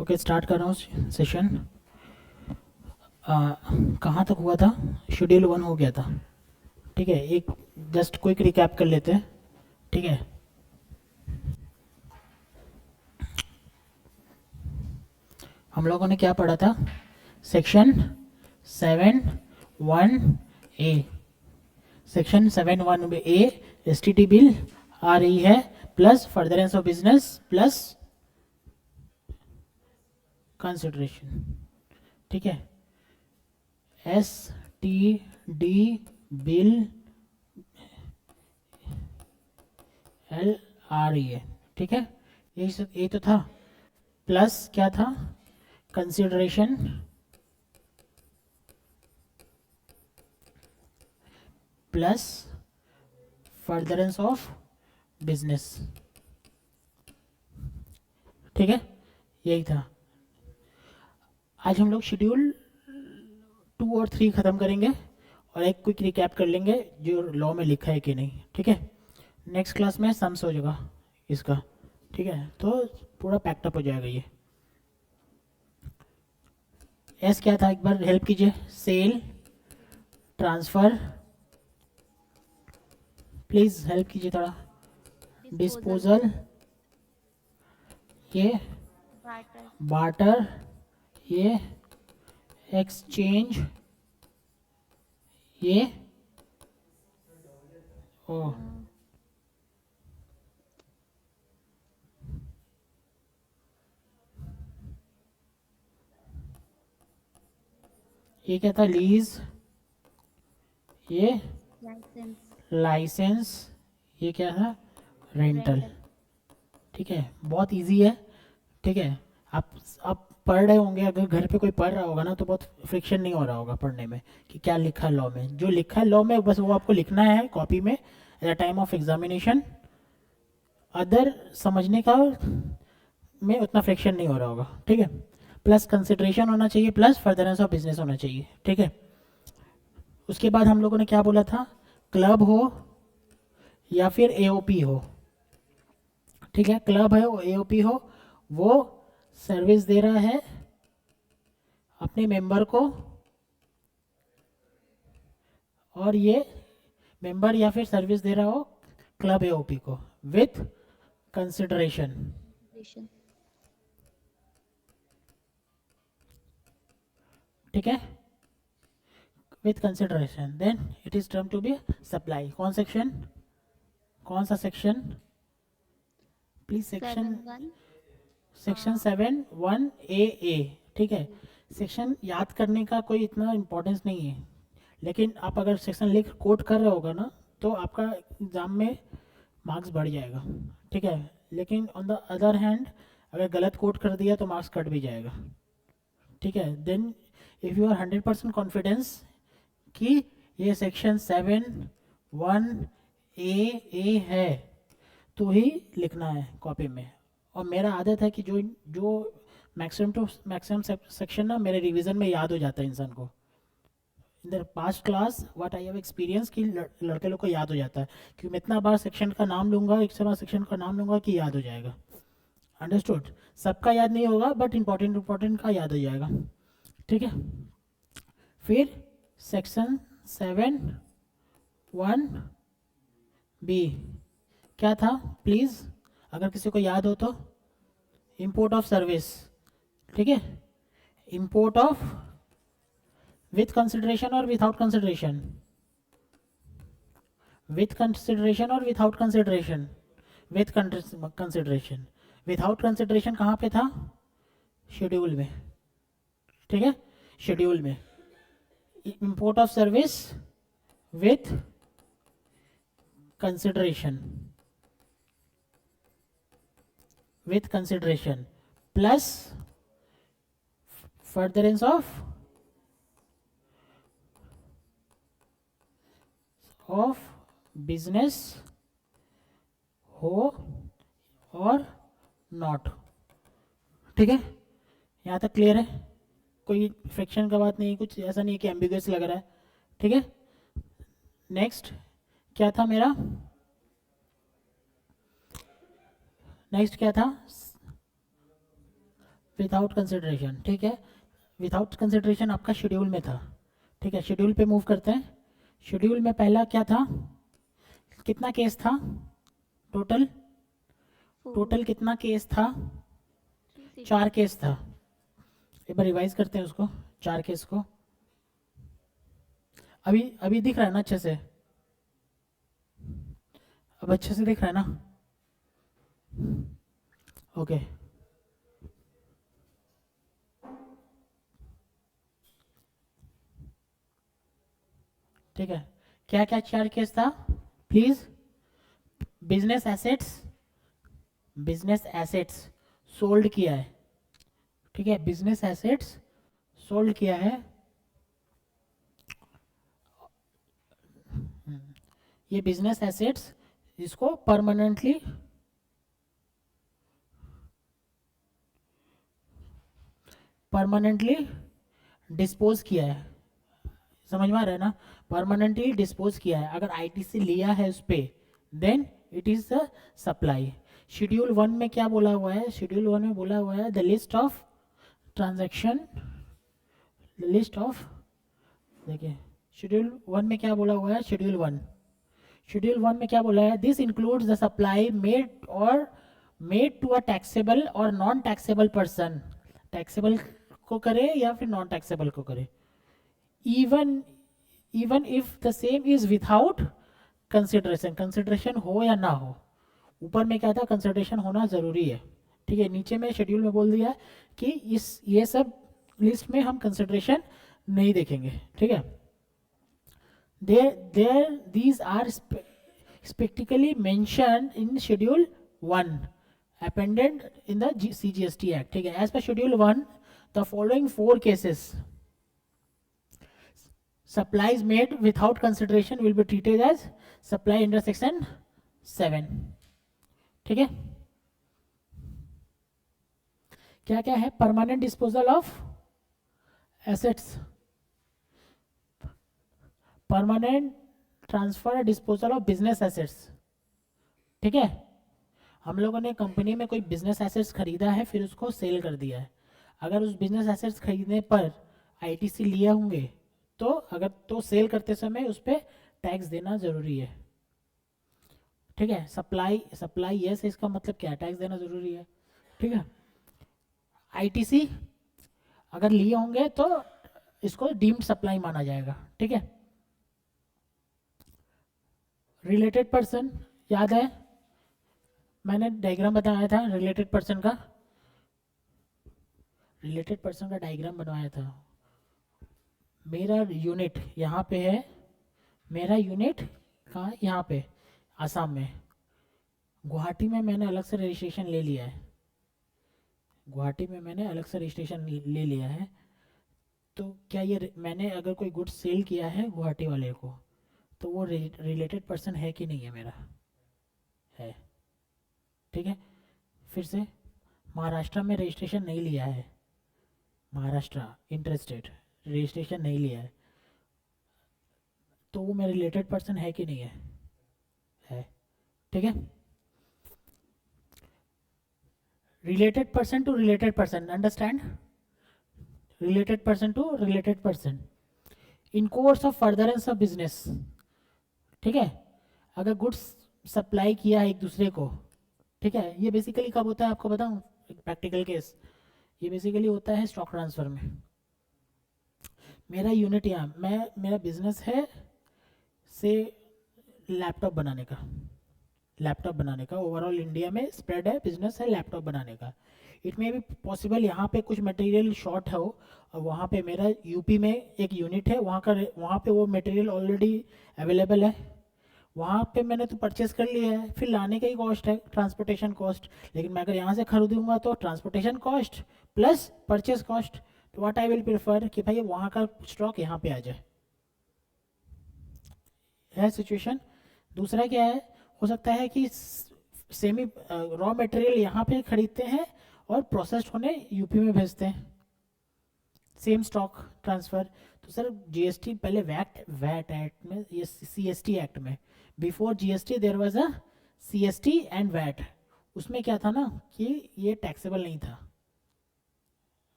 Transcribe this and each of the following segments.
Okay, start कर रहा हूँ सेशन। कहाँ तक हुआ था? शेड्यूल 1 हो गया था। ठीक है, एक जस्ट क्विक रिकैप कर लेते हैं। ठीक है, हम लोगों ने क्या पढ़ा था? Section 7(1)(a। Section 7(1)(a) STT bill आ रही है, plus furtherance of business plus consideration. ठीक है, एस टी डी बिल एल आ रही है। ठीक है, यही तो था। प्लस क्या था? Consideration plus furtherance of business. ठीक है, यही था। आज हम लोग शेड्यूल 2 और 3 ख़त्म करेंगे और एक क्विक रिकैप कर लेंगे जो लॉ में लिखा है कि नहीं। ठीक है, नेक्स्ट क्लास में सम्स हो जाएगा इसका। ठीक है, तो पूरा पैक्टअप हो जाएगा ये। एस क्या था, एक बार हेल्प कीजिए। सेल, ट्रांसफ़र, प्लीज़ हेल्प कीजिए थोड़ा। डिस्पोजल, डिस्पोजल, ये बार्टर, बार्टर, ये एक्सचेंज, ये ओ ये क्या था? लीज, ये लाइसेंस, लाइसेंस, ये क्या था? रेंटल। रेंटल। ठीक है, बहुत इजी है। ठीक है, आप पढ़ रहे होंगे, अगर घर पे कोई पढ़ रहा होगा ना तो बहुत फ्रिक्शन नहीं हो रहा होगा पढ़ने में कि क्या लिखा है लॉ में। जो लिखा है लॉ में बस वो आपको लिखना है कॉपी में at the time of examination. Other समझने का में उतना फ्रिक्शन नहीं हो रहा होगा। ठीक है, प्लस कंसिडरेशन होना चाहिए, प्लस फर्दरेंस ऑफ बिजनेस होना चाहिए। ठीक है, उसके बाद हम लोगों ने क्या बोला था? क्लब हो या फिर एओपी हो। ठीक है, क्लब है एओपी हो, वो सर्विस दे रहा है अपने मेंबर को, और ये मेंबर या फिर सर्विस दे रहा हो क्लब एओपी को विथ कंसिडरेशन। कंसिडरेशन। ठीक है, with consideration, then it is term to be supply. कौन सा section? Please section 7(1). Section 7(1)(a)(a). ठीक है, सेक्शन याद करने का कोई इतना इम्पोर्टेंस नहीं है, लेकिन आप अगर सेक्शन लिख कोट कर रहे होगा ना तो आपका एग्जाम में मार्क्स बढ़ जाएगा। ठीक है, लेकिन ऑन द अदर हैंड अगर गलत कोट कर दिया तो मार्क्स कट भी जाएगा। ठीक है, then if you are 100% confidence कि ये सेक्शन 7(1)(a) है तो ही लिखना है कॉपी में। और मेरा आदत है कि जो जो मैक्सिमम टू मैक्सिमम सेक्शन ना मेरे रिवीजन में याद हो जाता है इंसान को। In the past class what I have experience कि लड़के लोग को याद हो जाता है कि मैं इतना बार सेक्शन का नाम लूंगा, एक बार सेक्शन का नाम लूंगा कि याद हो जाएगा। अंडरस्टूड? सबका याद नहीं होगा बट इंपॉर्टेंट इंपॉर्टेंट का याद हो जाएगा। ठीक है, फिर सेक्शन 7(1)(b) क्या था प्लीज, अगर किसी को याद हो तो? Import of service. ठीक है, इंपोर्ट ऑफ विथ कंसिडरेशन और विदाउट कंसिडरेशन? विथ कंसिडरेशन और without consideration? With consideration. Without consideration कहाँ पे था? शेड्यूल में। ठीक है, शेड्यूल में import of service with consideration, with consideration plus furtherance of business हो और नॉट। ठीक है, यहाँ तक क्लियर है? कोई फ्रिक्शन का बात नहीं, कुछ ऐसा नहीं है कि एम्बिगुअस लग रहा है। ठीक है, नेक्स्ट क्या था मेरा? नेक्स्ट क्या था? विदाउट कंसिडरेशन, ठीक है। विदाउट कंसिडरेशन आपका शेड्यूल में था, ठीक है। शेड्यूल पे मूव करते हैं। शेड्यूल में पहला क्या था, कितना केस था टोटल, 4. टोटल कितना केस था, 3 4 CGS. केस था। एक बार रिवाइज करते हैं उसको, 4 केस को। अभी अभी दिख रहा है ना अच्छे से, अब अच्छे से दिख रहा है ना, ओके। ठीक है, क्या क्या 4 केस था please. Business assets, business assets sold किया है, ठीक है। बिजनेस एसेट्स सोल्ड किया है, ये बिजनेस एसेट्स इसको परमानेंटली डिस्पोज किया है, समझ में आ रहा है ना, परमानेंटली डिस्पोज किया है। अगर आईटीसी लिया है उस पे, then it is the supply. Schedule 1 में क्या बोला हुआ है, शेड्यूल 1 में बोला हुआ है the list of transaction, list of, देखिए शेड्यूल 1 में क्या बोला हुआ है, शेड्यूल 1 में क्या बोला है, this includes the supply made और मेड टू अ टैक्सेबल और नॉन टैक्सेबल पर्सन, टैक्सेबल को करे या फिर नॉन टैक्सेबल को करे, even even if the same is without consideration, consideration हो या ना हो। ऊपर में क्या था, कंसिडरेशन होना जरूरी है, ठीक है। नीचे में शेड्यूल में बोल दिया कि इस ये सब लिस्ट में हम कंसिडरेशन नहीं देखेंगे, ठीक है। there these are specifically mentioned in schedule 1 appended in the CGST act, ठीक है। as per schedule 1 the following 4 cases supplies made without consideration will be treated as supply under section 7, ठीक है। क्या क्या है, permanent disposal of assets, permanent transfer disposal of business assets, ठीक है। हम लोगों ने कंपनी में कोई बिजनेस एसेट्स खरीदा है, फिर उसको सेल कर दिया है। अगर उस बिजनेस एसेट्स खरीदने पर आईटीसी लिए होंगे तो अगर तो सेल करते समय उस पर टैक्स देना जरूरी है, ठीक है। सप्लाई यस, इसका मतलब क्या है, टैक्स देना जरूरी है, ठीक है। आईटीसी अगर लिए होंगे तो इसको डीम्ड सप्लाई माना जाएगा, ठीक है। रिलेटेड पर्सन याद है, मैंने डायग्राम बताया था रिलेटेड पर्सन का, रिलेटेड पर्सन का डायग्राम बनवाया था। मेरा यूनिट यहाँ पे है, मेरा यूनिट कहाँ, यहाँ पे आसाम में। गुवाहाटी में मैंने अलग से रजिस्ट्रेशन ले लिया है, गुवाहाटी में मैंने अलग से रजिस्ट्रेशन ले लिया है। तो क्या ये मैंने अगर कोई गुड्स सेल किया है गुवाहाटी वाले को, तो वो रिलेटेड पर्सन है कि नहीं है मेरा, है, ठीक है। फिर से महाराष्ट्र में रजिस्ट्रेशन नहीं लिया है, महाराष्ट्र इंटरस्टेट रजिस्ट्रेशन नहीं लिया है, तो वो मेरा रिलेटेड पर्सन है कि नहीं है, ठीक है। Related person to related person, understand, related person to related person in course of furtherance of business, ठीक है। अगर गुड्स सप्लाई किया है एक दूसरे को, ठीक है। ये बेसिकली कब होता है आपको बताऊं, एक प्रैक्टिकल केस, ये बेसिकली होता है स्टॉक ट्रांसफर में। मेरा यूनिट यहाँ, मेरा बिजनेस है से लैपटॉप बनाने का, ओवरऑल इंडिया में स्प्रेड है, बिजनेस है लैपटॉप बनाने का। इट मे बी पॉसिबल यहाँ पे कुछ मटेरियल शॉर्ट हो और वहाँ पे मेरा यूपी में एक यूनिट है, वहाँ पे वो मटेरियल ऑलरेडी अवेलेबल है, वहाँ पे मैंने तो परचेस कर लिया है, फिर लाने का ही कॉस्ट है, ट्रांसपोर्टेशन कॉस्ट। लेकिन मैं अगर यहाँ से खरीदूंगा तो transportation cost plus purchase cost, तो व्हाट आई विल प्रेफर कि भाई वहाँ का स्टॉक यहाँ पे आ जाए, है सिचुएशन। दूसरा क्या है, हो सकता है कि सेमी रॉ मटेरियल यहाँ पे खरीदते हैं और प्रोसेस्ड होने यूपी में भेजते हैं, सेम स्टॉक ट्रांसफर। तो सर जीएसटी पहले वैट एक्ट में, ये सीएसटी एक्ट में, before GST there was a CST and VAT, उसमें क्या था ना कि ये टैक्सेबल नहीं था,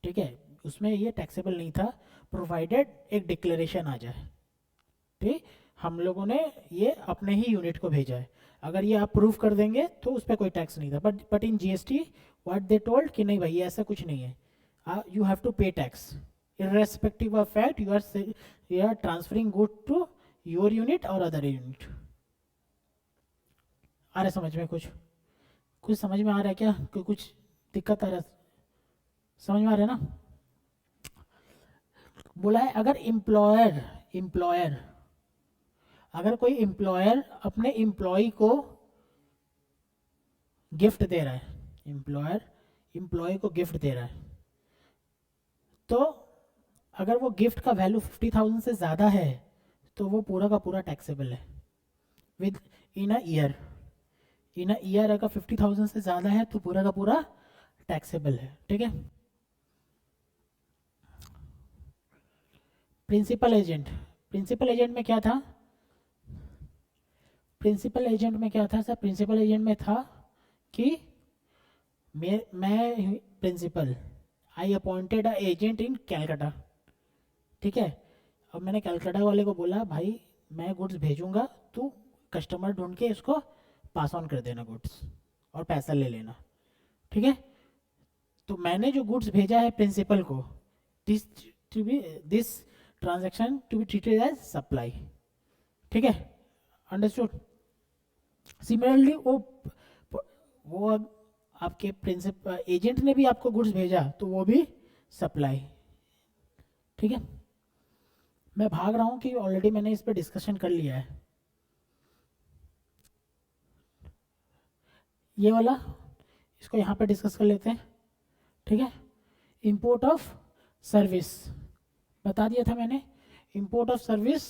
ठीक है, उसमें ये टैक्सेबल नहीं था, प्रोवाइडेड एक डिक्लेरेशन आ जाए। ठीक, हम लोगों ने ये अपने ही यूनिट को भेजा है, अगर ये आप प्रूव कर देंगे तो उस पर कोई टैक्स नहीं था। But in GST what they told कि नहीं भाई ये ऐसा कुछ नहीं है, यू हैव टू पे tax irrespective of fact you are transferring good to your unit और other unit। आ रहा है समझ में? कुछ कुछ समझ में आ रहा है क्या? कुछ दिक्कत आ रहा है? समझ में आ रहा है ना? बोला है अगर एम्प्लॉयर अगर कोई एम्प्लॉयर अपने एम्प्लॉय को गिफ्ट दे रहा है, एम्प्लॉय को गिफ्ट दे रहा है, तो अगर वो गिफ्ट का वैल्यू 50,000 से ज़्यादा है तो वो पूरा का पूरा टैक्सेबल है विद इन अ ईयर। अगर 50,000 से ज़्यादा है तो पूरा का पूरा टैक्सेबल है। ठीक है। प्रिंसिपल एजेंट में क्या था? सर प्रिंसिपल एजेंट में था कि मैं principal I appointed a agent in Calcutta. ठीक है, अब मैंने कैलकाटा वाले को बोला भाई मैं गुड्स भेजूंगा, तू कस्टमर ढूंढ के इसको पास ऑन कर देना गुड्स और पैसा ले लेना। ठीक है, तो मैंने जो गुड्स भेजा है प्रिंसिपल को, this transaction to be treated as supply. ठीक है, अंडरस्टूड? सिमिलरली वो आपके प्रिंसिपल एजेंट ने भी आपको गुड्स भेजा तो वो भी सप्लाई। ठीक है, मैं भाग रहा हूँ कि ऑलरेडी मैंने इस पर डिस्कशन कर लिया है। ये वाला इसको यहाँ पे डिस्कस कर लेते हैं। ठीक है, इंपोर्ट ऑफ सर्विस बता दिया था मैंने। इंपोर्ट ऑफ सर्विस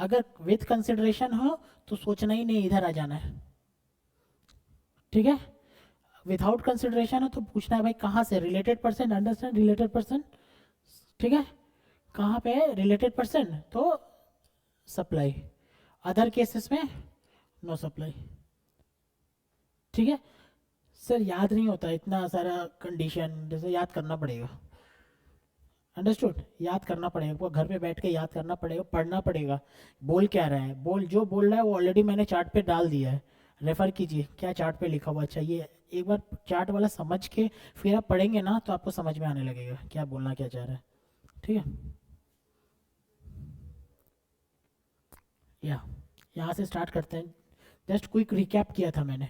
अगर विथ कंसिडरेशन हो तो सोचना ही नहीं, इधर आ जाना है। ठीक है, विदाउट कंसिडरेशन है तो पूछना है भाई कहाँ से, related person. Understand? Related person. ठीक है, कहाँ पे है रिलेटेड पर्सन? तो सप्लाई। अदर केसेस में नो सप्लाई। ठीक है सर, याद नहीं होता इतना सारा कंडीशन, जैसे याद करना पड़ेगा। अंडरस्टूड? याद करना पड़ेगा, वो घर पे बैठ के याद करना पड़ेगा, पढ़ना पड़ेगा बोल क्या रहा है। जो बोल रहा है वो ऑलरेडी मैंने चार्ट पे डाल दिया है, रेफर कीजिए क्या चार्ट पे लिखा हुआ। अच्छा, ये एक बार चार्ट वाला समझ के फिर आप पढ़ेंगे ना तो आपको समझ में आने लगेगा क्या बोलना क्या चाह रहा है। ठीक है, यहाँ से स्टार्ट करते हैं। जस्ट क्विक रिकैप किया था मैंने।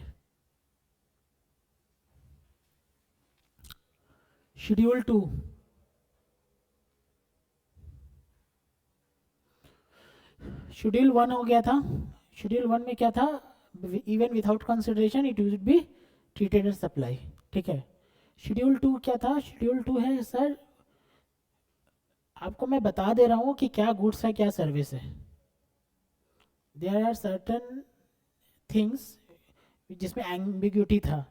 शेड्यूल 2, शेड्यूल 1 हो गया था। शेड्यूल 1 में क्या था? Even without consideration it would be treated as supply. ठीक है, शेड्यूल 2 क्या था? शेड्यूल 2 है सर, आपको मैं बता दे रहा हूँ कि क्या गुड्स है क्या सर्विस है। देयर आर सर्टन थिंग्स जिसमें एम्बिग्यूटी था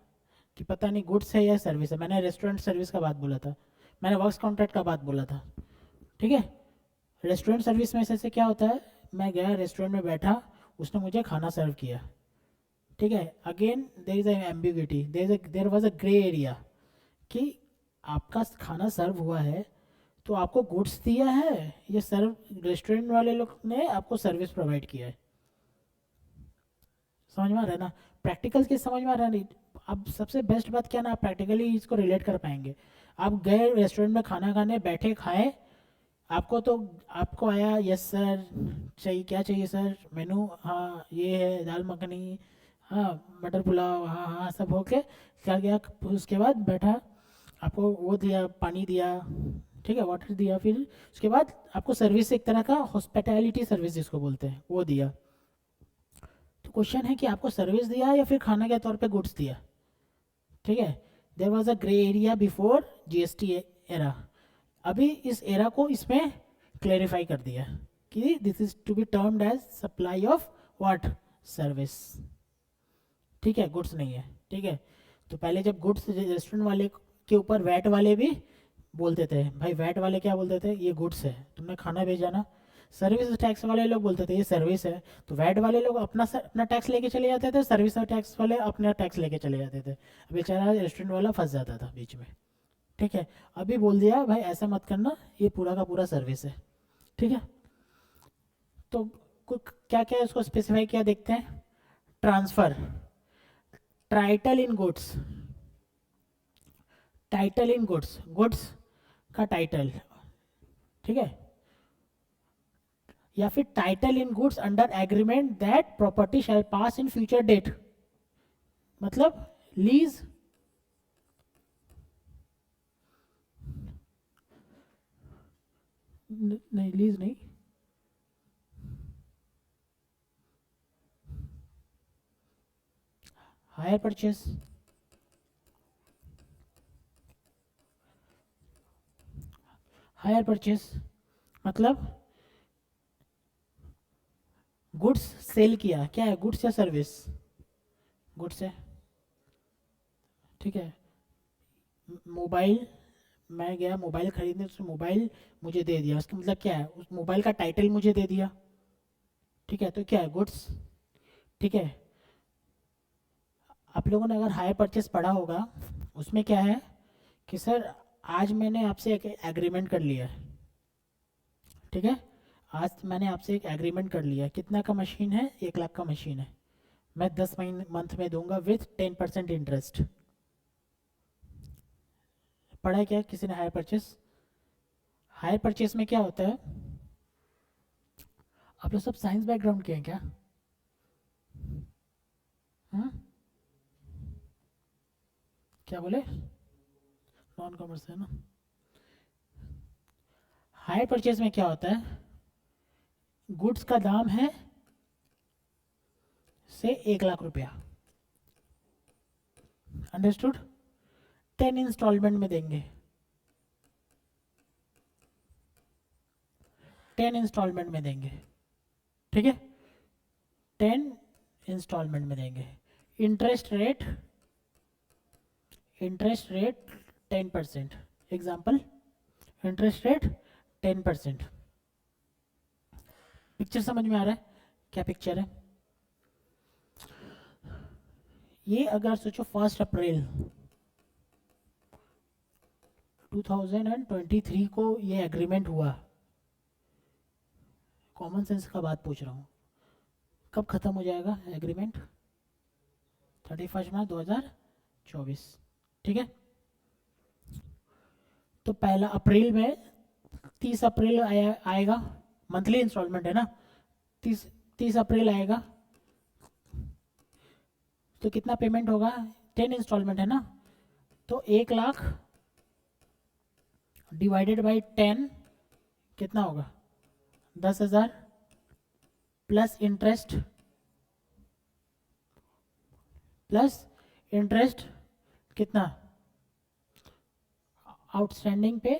कि पता नहीं गुड्स है या सर्विस है। मैंने रेस्टोरेंट सर्विस का बात बोला था, मैंने वर्क्स कॉन्ट्रैक्ट का बात बोला था। ठीक है, रेस्टोरेंट सर्विस में से क्या होता है, मैं गया रेस्टोरेंट में बैठा, उसने मुझे खाना सर्व किया। ठीक है, again there is ambiguity, there was a grey area कि आपका खाना सर्व हुआ है तो आपको गुड्स दिया है या सर्व रेस्टोरेंट वाले लोग ने आपको सर्विस प्रोवाइड किया है। समझ में आ रहा है ना? प्रैक्टिकल के समझ में आ रहा है नहीं? अब सबसे बेस्ट बात क्या ना, आप प्रैक्टिकली इसको रिलेट कर पाएंगे। आप गए रेस्टोरेंट में खाना खाने, बैठे खाए, आपको आया यस सर चाहिए, क्या चाहिए सर, मेनू हाँ ये है, दाल मखनी हाँ, मटर पुलाव हाँ हाँ, सब होके क्या गया। उसके बाद बैठा, आपको वो दिया, पानी दिया, ठीक है, वाटर दिया, फिर उसके बाद आपको सर्विस, एक तरह का हॉस्पिटैलिटी सर्विस जिसको बोलते हैं वो दिया। तो क्वेश्चन है कि आपको सर्विस दिया या फिर खाना के तौर पे गुड्स दिया। ठीक है, there was a grey area before GST era. अभी इस एरा को इसमें क्लेरिफाई कर दिया कि this is to be termed as supply of what, service. ठीक है, गुड्स नहीं है। ठीक है, तो पहले जब गुड्स, रेस्टोरेंट वाले के ऊपर वैट वाले भी बोलते थे, भाई वैट वाले क्या बोलते थे, ये गुड्स है, तुमने खाना भेजा ना। सर्विस टैक्स वाले लोग बोलते थे ये सर्विस है, तो वैट वाले लोग अपना टैक्स लेके चले जाते थे, सर्विस टैक्स वाले अपना टैक्स लेके चले जाते थे। बेचारा रेस्टोरेंट वाला फंस जाता था बीच में। ठीक है, अभी बोल दिया भाई ऐसा मत करना, ये पूरा का पूरा सर्विस है, ठीक है। तो क्या क्या है उसको स्पेसिफाई किया, देखते हैं। Transfer, title in goods, title in goods, goods का टाइटल, ठीक है, या फिर title in goods under agreement that property shall pass in future date, मतलब लीज, नहीं लीज नहीं, हायर परचेस, हायर परचेस मतलब गुड्स सेल किया, क्या है गुड्स या सर्विस, गुड्स है, ठीक है। मोबाइल, मैं गया मोबाइल खरीदने, उसने मोबाइल मुझे दे दिया, उसका मतलब क्या है, उस मोबाइल का टाइटल मुझे दे दिया, ठीक है, तो क्या है गुड्स, ठीक है। आप लोगों ने अगर हायर परचेस पढ़ा होगा, उसमें क्या है कि सर आज मैंने आपसे एक एग्रीमेंट कर लिया है, ठीक है, आज मैंने आपसे एक एग्रीमेंट कर लिया, कितना का मशीन है, 1 लाख का मशीन है, मैं 10 मंथ में दूंगा विथ 10% इंटरेस्ट। पढ़ा है क्या किसी ने हायर परचेस? हायर परचेस में क्या होता है, आप लोग सब साइंस बैकग्राउंड के हैं क्या? हाँ, क्या बोले? नॉन कॉमर्स है ना। हायर परचेस में क्या होता है, गुड्स का दाम है से 1 लाख रुपया, अंडरस्टूड, 10 इंस्टॉलमेंट में देंगे, 10 इंस्टॉलमेंट में देंगे, ठीक है, 10 इंस्टॉलमेंट में देंगे। Interest rate, interest rate 10%, example interest rate 10%। Picture समझ में आ रहा है, क्या पिक्चर है ये? अगर सोचो 1 अप्रैल 2023 को ये एग्रीमेंट हुआ, कॉमन सेंस का बात पूछ रहा हूँ, कब खत्म हो जाएगा एग्रीमेंट? 31 मार्च 2024, ठीक है। तो 1 अप्रैल में 30 अप्रैल आएगा, मंथली इंस्टॉलमेंट है ना, 30 अप्रैल आएगा, तो कितना पेमेंट होगा, 10 इंस्टॉलमेंट है ना, तो 1 लाख डिवाइडेड बाई 10 कितना होगा, 10,000 प्लस इंटरेस्ट, प्लस इंटरेस्ट कितना, आउटस्टैंडिंग पे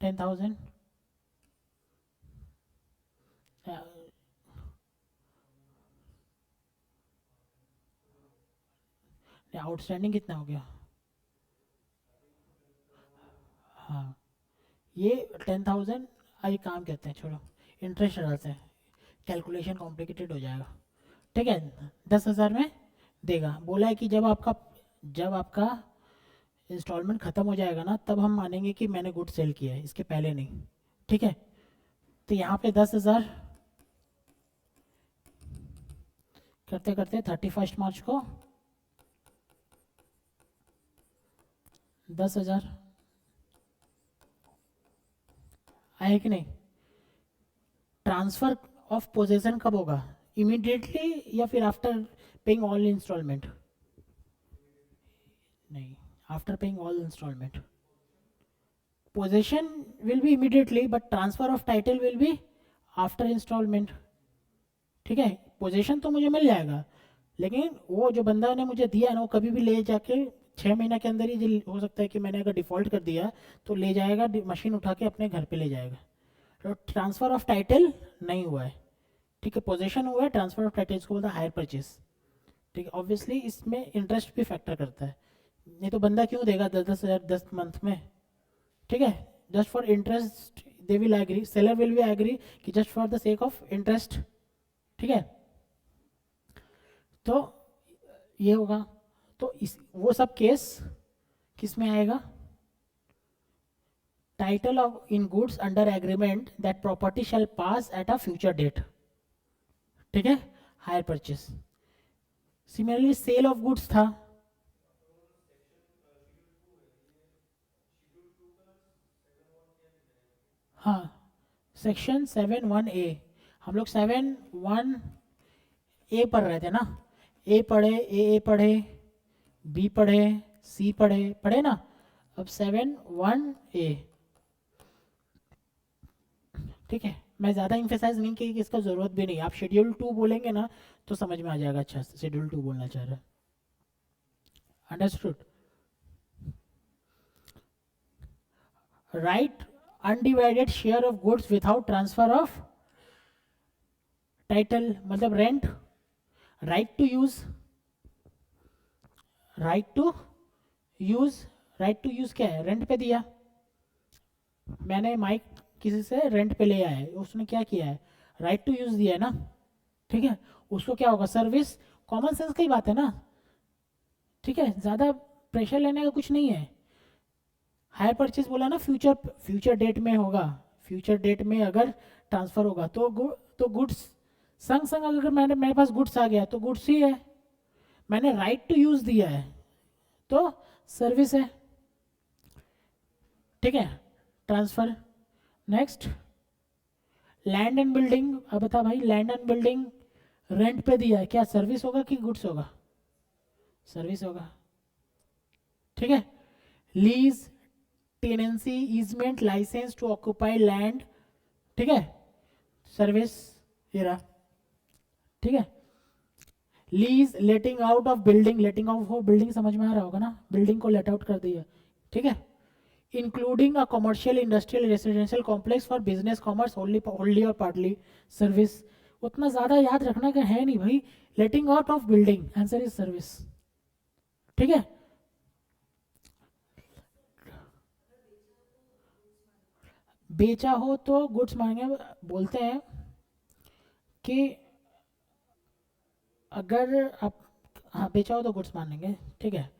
10,000, आउटस्टैंडिंग कितना हो गया, हाँ ये 10,000, आइए काम करते हैं, छोड़ो इंटरेस्ट डालते हैं, कैलकुलेशन कॉम्प्लिकेटेड हो जाएगा, ठीक है। 10,000 में देगा, बोला है कि जब आपका इंस्टॉलमेंट ख़त्म हो जाएगा ना, तब हम मानेंगे कि मैंने गुड सेल किया है, इसके पहले नहीं, ठीक है। तो यहाँ पे 10,000 करते करते 31 मार्च को 10,000 आए कि नहीं? ट्रांसफर ऑफ पोजेशन कब होगा, इमीडिएटली या फिर आफ्टर पेइंग ऑल इंस्टॉलमेंट? नहीं, after paying all installment. Possession will be immediately but transfer of title will be after installment, ठीक है। पोजेशन तो मुझे मिल जाएगा, लेकिन वो जो बंदा ने मुझे दिया ना, वो कभी भी ले जाके 6 महीने के अंदर ही हो सकता है कि मैंने अगर डिफॉल्ट कर दिया तो ले जाएगा, मशीन उठा के अपने घर पे ले जाएगा। तो ट्रांसफर ऑफ टाइटल नहीं हुआ है, ठीक है, पोजीशन हुआ है, ट्रांसफर ऑफ टाइटल इसको बोलता है हायर परचेस, ठीक है। ऑब्वियसली इसमें इंटरेस्ट भी फैक्टर करता है, नहीं तो बंदा क्यों देगा 10,000 10 मंथ में, ठीक है। Just for interest they will agree, seller will be agree कि just for the sake of interest, ठीक है। तो ये होगा, तो इस वो सब केस किस में आएगा, title of in goods under agreement that property shall pass at a future date, ठीक है, hire purchase. Similarly sale of goods था, हाँ, सेक्शन 7(1)(a), हम लोग 7(1)(a) पढ़ रहे थे ना, ए पढ़े, ए पढ़े, बी पढ़े, सी पढ़े, पढ़े ना। अब 7(1)(a), ठीक है, मैं ज़्यादा इम्फेसाइज नहीं की कि इसका ज़रूरत भी नहीं, आप शेड्यूल 2 बोलेंगे ना तो समझ में आ जाएगा अच्छा से, शेड्यूल 2 बोलना चाह रहा है, understood. Right undivided share of goods without transfer of title, मतलब rent, right to use, right to use, right to use क्या है, रेंट पे दिया, मैंने माइक किसी से रेंट पे लिया है, उसने क्या किया है, राइट टू यूज दिया है ना, ठीक है, उसको क्या होगा, सर्विस, कॉमन सेंस की बात है ना, ठीक है, ज़्यादा प्रेशर लेने का कुछ नहीं है। हायर परचेज बोला ना, फ्यूचर फ्यूचर डेट में होगा, फ्यूचर डेट में अगर ट्रांसफर होगा तो गुड्स संग संग, अगर मेरे पास गुड्स आ गया तो गुड्स ही है, मैंने राइट टू यूज दिया है तो सर्विस है, ठीक है, transfer. Next, land and building, अब बता भाई, लैंड एंड बिल्डिंग रेंट पे दिया है, क्या सर्विस होगा कि गुड्स होगा, सर्विस होगा, ठीक है। Lease, tenancy, easement, licence to occupy land, ठीक है, सर्विस, ये रहा, ठीक है। Lease, letting out of building, letting out of building समझ में आ रहा होगा ना, बिल्डिंग को लेट आउट कर दिया, ठीक है। Including a commercial, industrial, residential complex for business, commerce, होल्ली और पार्टली सर्विस, उतना ज़्यादा याद रखना का है नहीं भाई, लेटिंग out of building, answer is service, ठीक है। बेचा हो तो गुड्स मांगे, बोलते हैं कि अगर आप, हाँ बेचा हो तो गुड्स मानेंगे, ठीक है।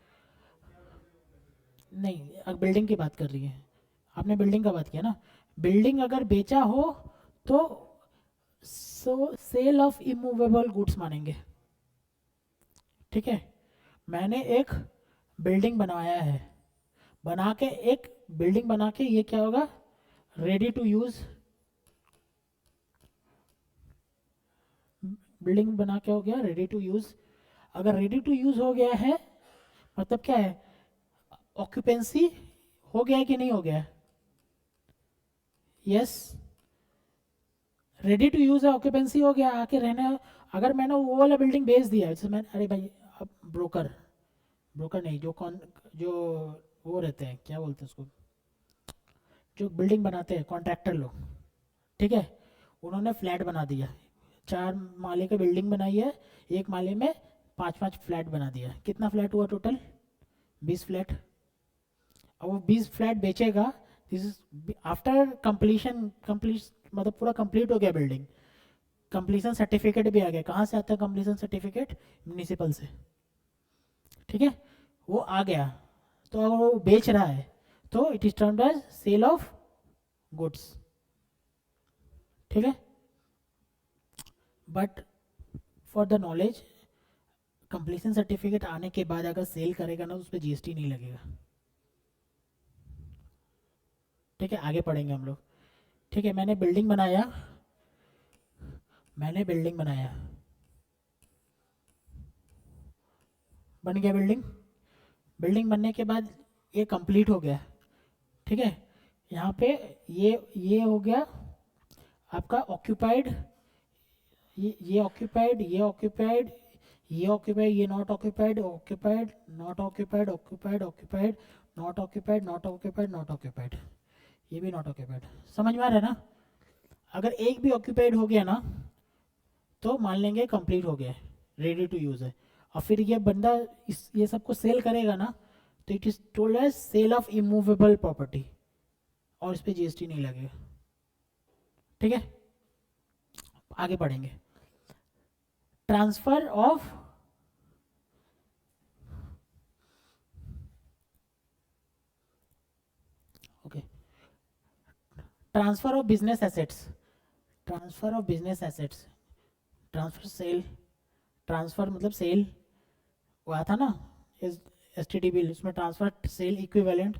नहीं, अब बिल्डिंग की बात कर रही है, आपने बिल्डिंग का बात किया ना, बिल्डिंग अगर बेचा हो तो सेल ऑफ इमूवेबल गुड्स मानेंगे, ठीक है। मैंने एक बिल्डिंग बनाया है, बना के एक बिल्डिंग बना के, ये क्या होगा, रेडी टू यूज, बिल्डिंग बना के हो गया रेडी टू यूज, अगर रेडी टू यूज हो गया है मतलब क्या है, ऑक्यूपेंसी हो गया है कि नहीं हो गया, यस, रेडी टू यूज है, ऑक्यूपेंसी हो गया, आके रहने। अगर मैंने वो वाला बिल्डिंग बेच दिया, जैसे मैं, अरे भाई, अब ब्रोकर, ब्रोकर नहीं, जो वो रहते हैं, क्या बोलते हैं उसको, जो बिल्डिंग बनाते हैं, कॉन्ट्रैक्टर लोग, ठीक है, उन्होंने फ्लैट बना दिया, 4 माले की बिल्डिंग बनाई है, एक माले में 5-5 फ्लैट बना दिया, कितना फ्लैट हुआ टोटल, 20 फ्लैट। अब वो 20 फ्लैट बेचेगा, this is after completion, complete मतलब पूरा कंप्लीट हो गया बिल्डिंग, कंप्लीशन सर्टिफिकेट भी आ गया, कहाँ से आता है कंप्लीशन सर्टिफिकेट, म्यूनिसिपल से, ठीक है, वो आ गया, तो अगर वो बेच रहा है तो it is termed as sale of goods, ठीक है। But for the knowledge, completion certificate आने के बाद अगर सेल करेगा ना तो उस पर जीएसटी नहीं लगेगा, ठीक है, आगे पढ़ेंगे हम लोग, ठीक है। मैंने बिल्डिंग बनाया, मैंने बिल्डिंग बनाया, बन गया बिल्डिंग, बिल्डिंग बनने के बाद ये कंप्लीट हो गया, ठीक है। यहाँ पे ये हो गया आपका ऑक्यूपाइड, ये ऑक्यूपाइड, ये ऑक्यूपाइड, ये ऑक्यूपाइड, ये not occupied, occupied, not occupied, occupied, occupied, not occupied, not occupied, not occupied, ये भी नॉट ऑक्यूपाइड, समझ में आ रहा है ना। अगर एक भी ऑक्यूपाइड हो गया ना तो मान लेंगे कंप्लीट हो गया, रेडी टू यूज है, और फिर ये बंदा ये सबको सेल करेगा ना तो it is told as sale of immovable property, और इस पर जीएसटी नहीं लगेगा, ठीक है। आगे बढ़ेंगे, transfer of, okay, transfer of business assets, transfer of business assets, transfer sale, transfer मतलब सेल, वो आया था ना एस टी डी बिल, उसमें transfer sale equivalent,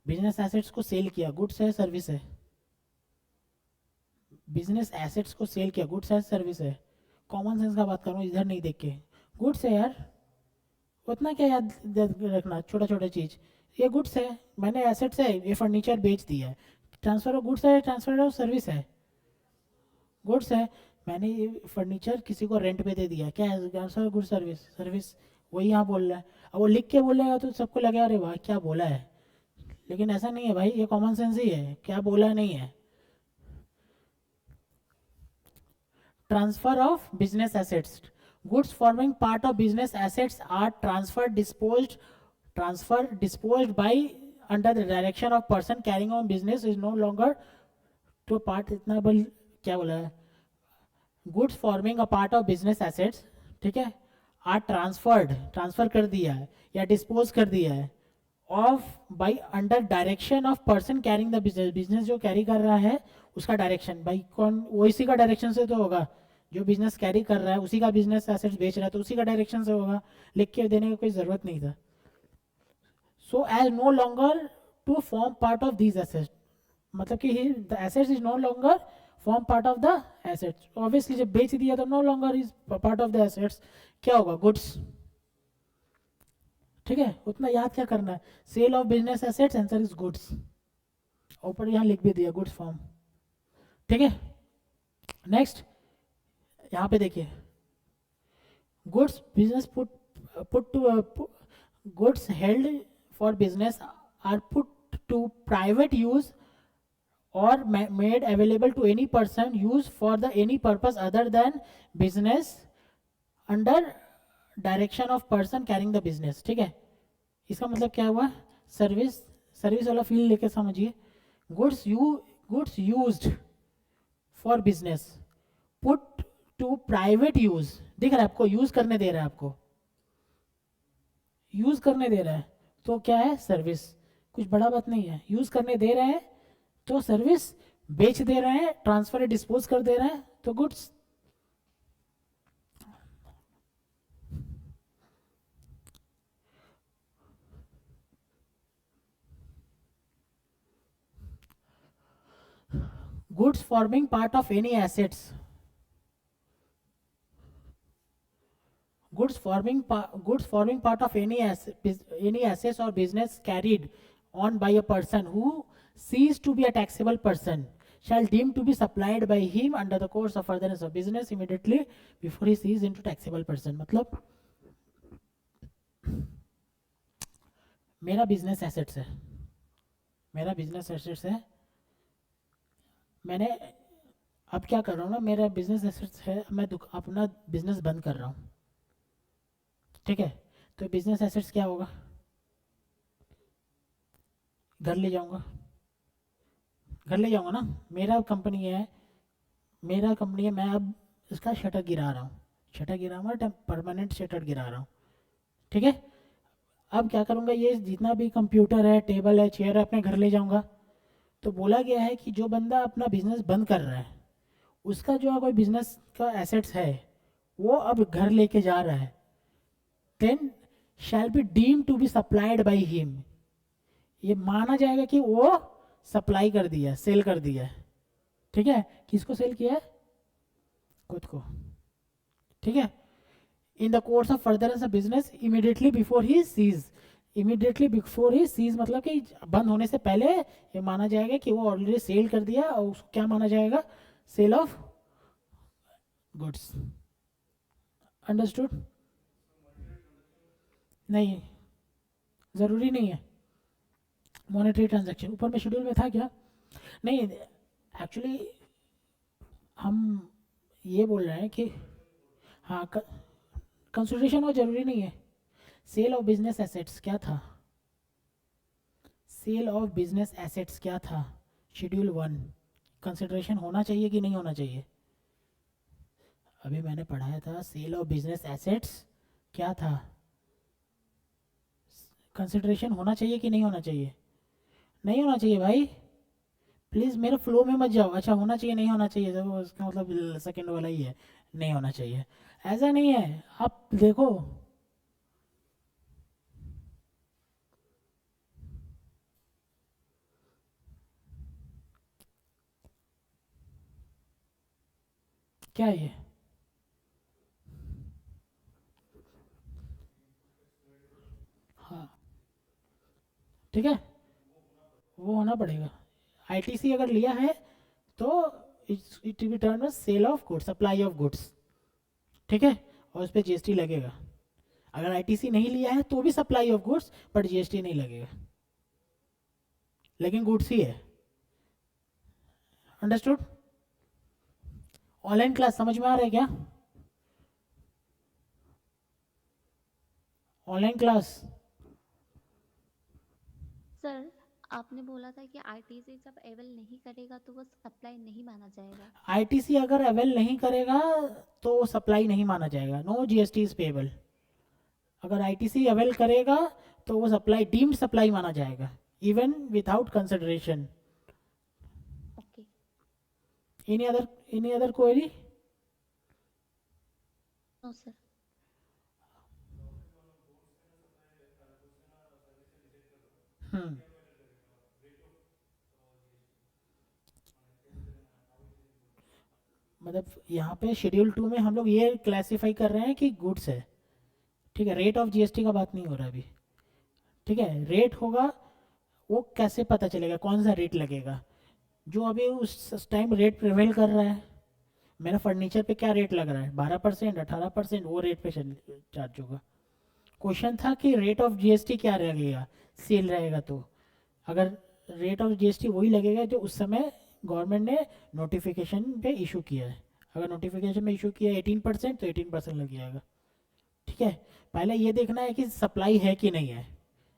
business assets को सेल किया, गुड्स है सर्विस है, बिजनेस एसेट्स को सेल किया, गुड्स है सर्विस है, कॉमन सेंस का बात करूँ इधर नहीं देख के, गुड्स है यार, उतना क्या याद रखना छोटा छोटा चीज़, ये गुड्स है, मैंने एसेट्स है, ये फर्नीचर बेच दिया है, ट्रांसफर ऑफ गुड्स है, ट्रांसफर ऑफ सर्विस है, गुड्स है, मैंने ये फर्नीचर किसी को रेंट पे दे दिया, क्या है transfer of goods service, service वही यहाँ बोल रहा है, अब वो लिख के बोलेगा तो सबको लगेगा अरे वाह क्या बोला है, लेकिन ऐसा नहीं है भाई, ये कॉमन सेंस ही है, क्या बोला नहीं है। Transfer of business assets, goods forming part of business assets are transfer disposed by under the direction of person carrying on business is no longer to part, इतना बल क्या बोला है, goods forming a part of business assets, ठीक है, are transferred, transfer कर दिया है या डिस्पोज कर दिया है, of by under direction of person carrying the business, business जो कैरी कर रहा है उसका डायरेक्शन, भाई कौन, वो इसी का डायरेक्शन से तो होगा, जो बिजनेस कैरी कर रहा है उसी का बिजनेस एसेट्स बेच रहा है तो उसी का डायरेक्शन से होगा, लिख के देने की कोई जरूरत नहीं था। So as no longer to form part of these assets, मतलब कि the assets is no longer form part of the assets, obviously जब बेच दिया तो no longer is part of the assets, क्या होगा गुड्स, ठीक है, उतना याद क्या करना है, sale of business assets answer is goods, ऊपर यहाँ लिख भी दिया गुड्स फॉर्म, ठीक है। नेक्स्ट यहाँ पे देखिए, goods business put put to goods held for business are put to private use or made available to any person used for the any purpose other than business under direction of person carrying the business, ठीक है, इसका मतलब क्या हुआ, service, service वाला feel लेके समझिए, goods used for business put to private use, दिख रहा है आपको, यूज करने दे रहा है आपको, यूज करने दे रहा है तो क्या है सर्विस, कुछ बड़ा बात नहीं है, यूज करने दे रहे हैं तो सर्विस, बेच दे रहे हैं ट्रांसफर डिस्पोज कर दे रहे हैं तो goods. Goods forming part of any assets, goods forming part of any assets or business carried on by a person who ceased to be a taxable person shall deem to be supplied by him under the course of furtherance of business immediately before he cease into taxable person, मतलब मेरा business assets है, मेरा business assets है, मैंने अब क्या कर रहा हूँ ना, मेरा बिजनेस एसेट्स है, मैं अपना बिजनेस बंद कर रहा हूँ, ठीक है, तो बिजनेस एसेट्स क्या होगा, घर ले जाऊंगा, घर ले जाऊंगा ना, मेरा कंपनी है, मेरा कंपनी है, मैं अब इसका शटर गिरा रहा हूँ, शटर गिरा परमानेंट शटर गिरा रहा हूँ, ठीक है, अब क्या करूँगा, ये जितना भी कंप्यूटर है, टेबल है, चेयर है, अपने घर ले जाऊँगा, तो बोला गया है कि जो बंदा अपना बिजनेस बंद कर रहा है उसका जो कोई बिजनेस का एसेट्स है वो अब घर लेके जा रहा है, then shall be deem to be supplied by him, ये माना जाएगा कि वो सप्लाई कर दिया, सेल कर दिया है, ठीक है, किसको सेल किया है, खुद को, ठीक है, in the course of furtherance of business immediately before he sees, immediately before he sees मतलब कि बंद होने से पहले ये माना जाएगा कि वो ऑलरेडी सेल कर दिया, और उसको क्या माना जाएगा, सेल ऑफ गुड्स, अंडरस्टूड, नहीं जरूरी नहीं है, मॉनेटरी ट्रांजैक्शन ऊपर में शेड्यूल में था क्या, नहीं एक्चुअली हम ये बोल रहे हैं कि हाँ कंसिडरेशन वो जरूरी नहीं है, सेल ऑफ बिजनेस एसेट्स क्या था, सेल ऑफ बिजनेस एसेट्स क्या था, शेड्यूल 1, कंसिडरेशन होना चाहिए कि नहीं होना चाहिए, अभी मैंने पढ़ाया था सेल ऑफ बिजनेस एसेट्स क्या था, कंसिडरेशन होना चाहिए कि नहीं होना चाहिए, नहीं होना चाहिए भाई, प्लीज़ मेरे फ्लो में मत जाओ। अच्छा होना चाहिए नहीं होना चाहिए, तो उसका मतलब सेकंड वाला ही है, नहीं होना चाहिए। ऐसा नहीं है, आप देखो। क्या है ये? हाँ, ठीक है, वो होना पड़ेगा। आईटीसी अगर लिया है तो इट बी टर्न में sale of goods, supply of goods, ठीक है, और उस पर जीएसटी लगेगा। अगर आईटीसी नहीं लिया है तो भी supply of goods, but GST नहीं लगेगा, लेकिन गुड्स ही है। अंडरस्टूड? ऑनलाइन क्लास समझ में आ रहा है क्या? Online class. सर, आपने बोला था कि आईटीसी जब अवेल नहीं करेगा तो वो सप्लाई नहीं माना जाएगा। आईटीसी अगर अवेल नहीं करेगा तो सप्लाई नहीं माना जाएगा, नो जीएसटी इज पेबल। अगर आईटीसी अवेल करेगा तो वो सप्लाई, डीम्ड सप्लाई माना जाएगा, even without consideration. Okay. Any other query? No sir. Hmm, मतलब यहाँ पे शेड्यूल 2 में हम लोग ये क्लासीफाई कर रहे हैं कि गुड्स है, ठीक है। रेट ऑफ जीएसटी का बात नहीं हो रहा अभी, ठीक है। रेट होगा, वो कैसे पता चलेगा, कौन सा रेट लगेगा? जो अभी उस टाइम रेट प्रिवेल कर रहा है, मेरा फर्नीचर पे क्या रेट लग रहा है, 12%, 18%, वो रेट पे चार्ज होगा। क्वेश्चन था कि रेट ऑफ जीएसटी क्या लगेगा, सेल रहेगा तो। अगर रेट ऑफ जीएसटी वही लगेगा जो उस समय गवर्नमेंट ने नोटिफिकेशन पे इशू किया है। अगर नोटिफिकेशन में इशू किया है 18%, तो 18% लग जाएगा, ठीक है। पहले ये देखना है कि सप्लाई है कि नहीं है,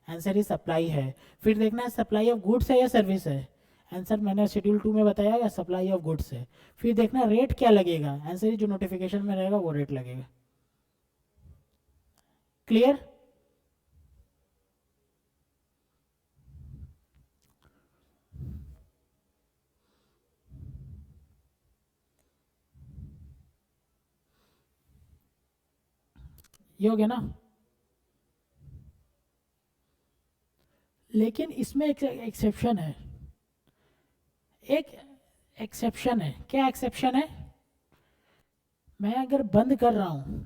आंसर ही सप्लाई है। फिर देखना है सप्लाई ऑफ गुड्स है या सर्विस है, आंसर मैंने शेड्यूल 2 में बताया या सप्लाई ऑफ गुड्स है। फिर देखना रेट क्या लगेगा, आंसर ही जो नोटिफिकेशन में रहेगा वो रेट लगेगा। क्लियर? ये हो गया ना? लेकिन इसमें एक एक्सेप्शन है, एक एक्सेप्शन है। क्या एक्सेप्शन है? मैं अगर बंद कर रहा हूँ,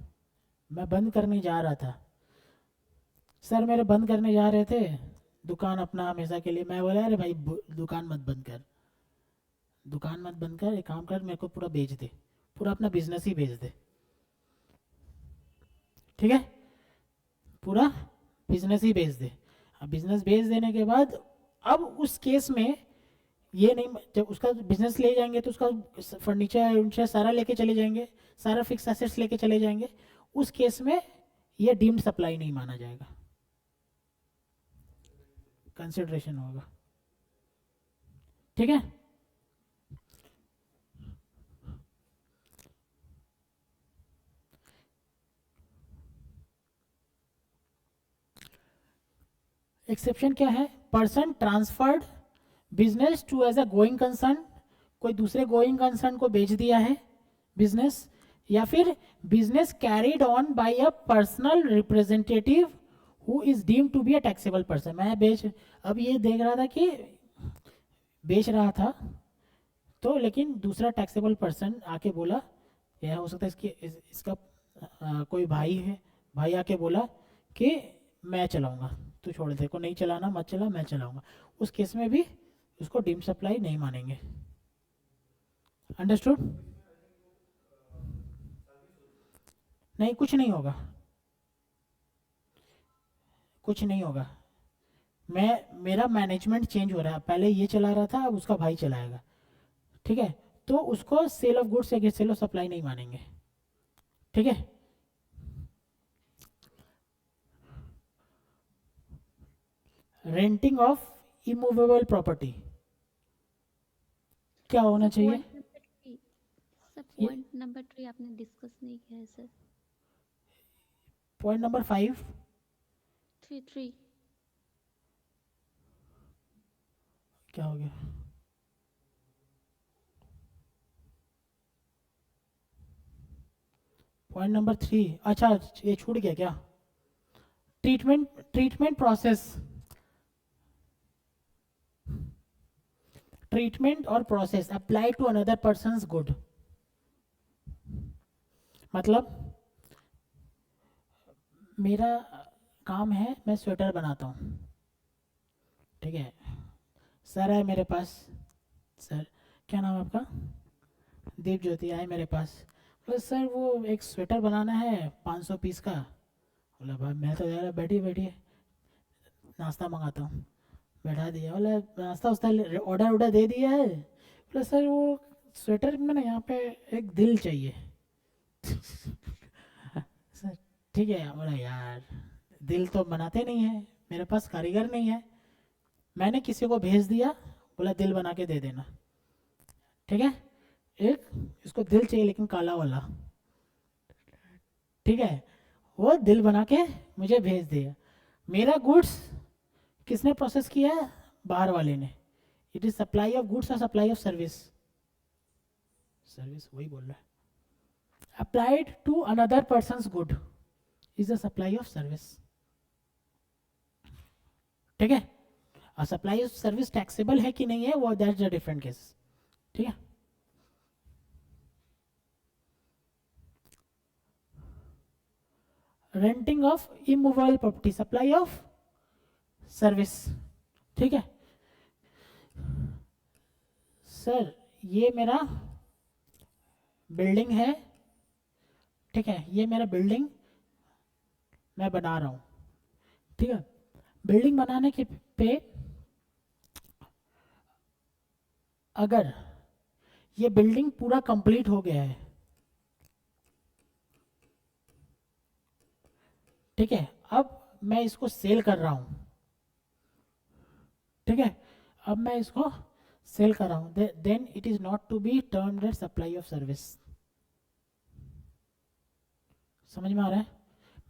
मैं बंद करने जा रहा था, सर मेरे बंद करने जा रहे थे दुकान अपना हमेशा के लिए, मैं बोला अरे भाई दुकान मत बंद कर, दुकान मत बंद कर, एक काम कर मेरे को पूरा बेच दे, पूरा अपना बिजनेस ही बेच दे, ठीक है, पूरा बिजनेस ही बेच दे। अब बिजनेस बेच देने के बाद, अब उस केस में ये नहीं, जब उसका बिजनेस ले जाएंगे तो उसका फर्नीचर उनसे सारा लेके चले जाएंगे, सारा फिक्स एसेट्स लेके चले जाएंगे, उस केस में ये डीम्ड सप्लाई नहीं माना जाएगा, कंसिडरेशन होगा, ठीक है। एक्सेप्शन क्या है? Person transferred business to as a going concern, कोई दूसरे गोइंग कंसर्न को बेच दिया है बिजनेस, या फिर business carried on by a personal representative who is deemed to be a taxable person. मैं बेच, अब ये देख रहा था कि बेच रहा था, तो लेकिन दूसरा टैक्सेबल पर्सन आके बोला, यह हो सकता है इसका कोई भाई है, भाई आके बोला कि मैं चलाऊंगा, तू छोड़ दे, को नहीं चलाना, मत चला, मैं चलाऊंगा, उस केस में भी उसको डीम सप्लाई नहीं मानेंगे। अंडरस्टूड? नहीं, कुछ नहीं होगा, कुछ नहीं होगा। मेरा मैनेजमेंट चेंज हो रहा है, पहले ये चला रहा था, अब उसका भाई चलाएगा, ठीक है, तो उसको सेल ऑफ गुड्स या सेल ऑफ सप्लाई नहीं मानेंगे, ठीक है। रेंटिंग ऑफ इमूवेबल प्रॉपर्टी क्या होना सर चाहिए? पॉइंट नंबर 3, सर ये पॉइंट नंबर 3 आपने डिस्कस नहीं किया है सर। Point number 5, 3 3। क्या हो गया? पॉइंट नंबर 3, अच्छा ये छूट गया क्या? ट्रीटमेंट प्रोसेस, ट्रीटमेंट और process apply to another person's good. मतलब मेरा काम है, मैं स्वेटर बनाता हूँ, ठीक है। सर है मेरे पास, सर क्या नाम है आपका? दीप ज्योति आए मेरे पास, बोले सर वो एक स्वेटर बनाना है 500 पीस का। बोला भाई मैं तो यार बैठिए बैठिए नाश्ता मंगाता हूँ, बैठा दिया। बोले नाश्ता उस्ता ऑर्डर ऑर्डर दे दिया है। बोले सर वो स्वेटर में ना यहाँ पे एक दिल चाहिए। सर ठीक है। बोला यार दिल तो बनाते नहीं है, मेरे पास कारीगर नहीं है, मैंने किसी को भेज दिया, बोला दिल बना के दे देना, ठीक है। एक इसको दिल चाहिए लेकिन काला वाला, ठीक है। वो दिल बना के मुझे भेज दिया। मेरा गुड्स किसने प्रोसेस किया है? बाहर वाले ने। It is supply of goods और सप्लाई ऑफ सर्विस, सर्विस वही बोल रहा है। Applied to another person's good is the supply of service, ठीक है। और सप्लाई ऑफ सर्विस टैक्सेबल है कि नहीं है वो दैट्स अ डिफरेंट केस, ठीक है। Renting of immovable property, supply of service, ठीक है। सर ये मेरा बिल्डिंग है, ठीक है, ये मेरा बिल्डिंग मैं बना रहा हूँ, ठीक है। बिल्डिंग बनाने के पे अगर ये बिल्डिंग पूरा कंप्लीट हो गया है, ठीक है, अब मैं इसको सेल कर रहा हूँ, ठीक है, अब मैं इसको सेल कर रहा हूँ, then it is not to be termed as supply of service. समझ में आ रहा है?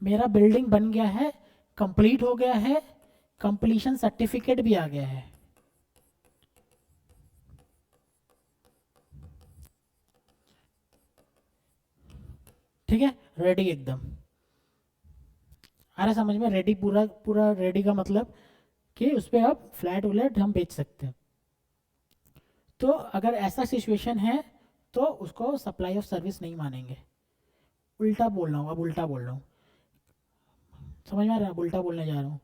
मेरा बिल्डिंग बन गया है, कंप्लीट हो गया है, कंप्लीशन सर्टिफिकेट भी आ गया है, ठीक है, रेडी एकदम। आ रहा समझ में? रेडी, पूरा पूरा रेडी का मतलब कि उस पर अब फ्लैट व्लैट हम बेच सकते हैं। तो अगर ऐसा सिचुएशन है तो उसको सप्लाई ऑफ सर्विस नहीं मानेंगे। उल्टा बोल रहा हूँ, अब उल्टा बोल रहा हूँ, समझ में आ रहा है? अब उल्टा बोलने जा रहा हूँ।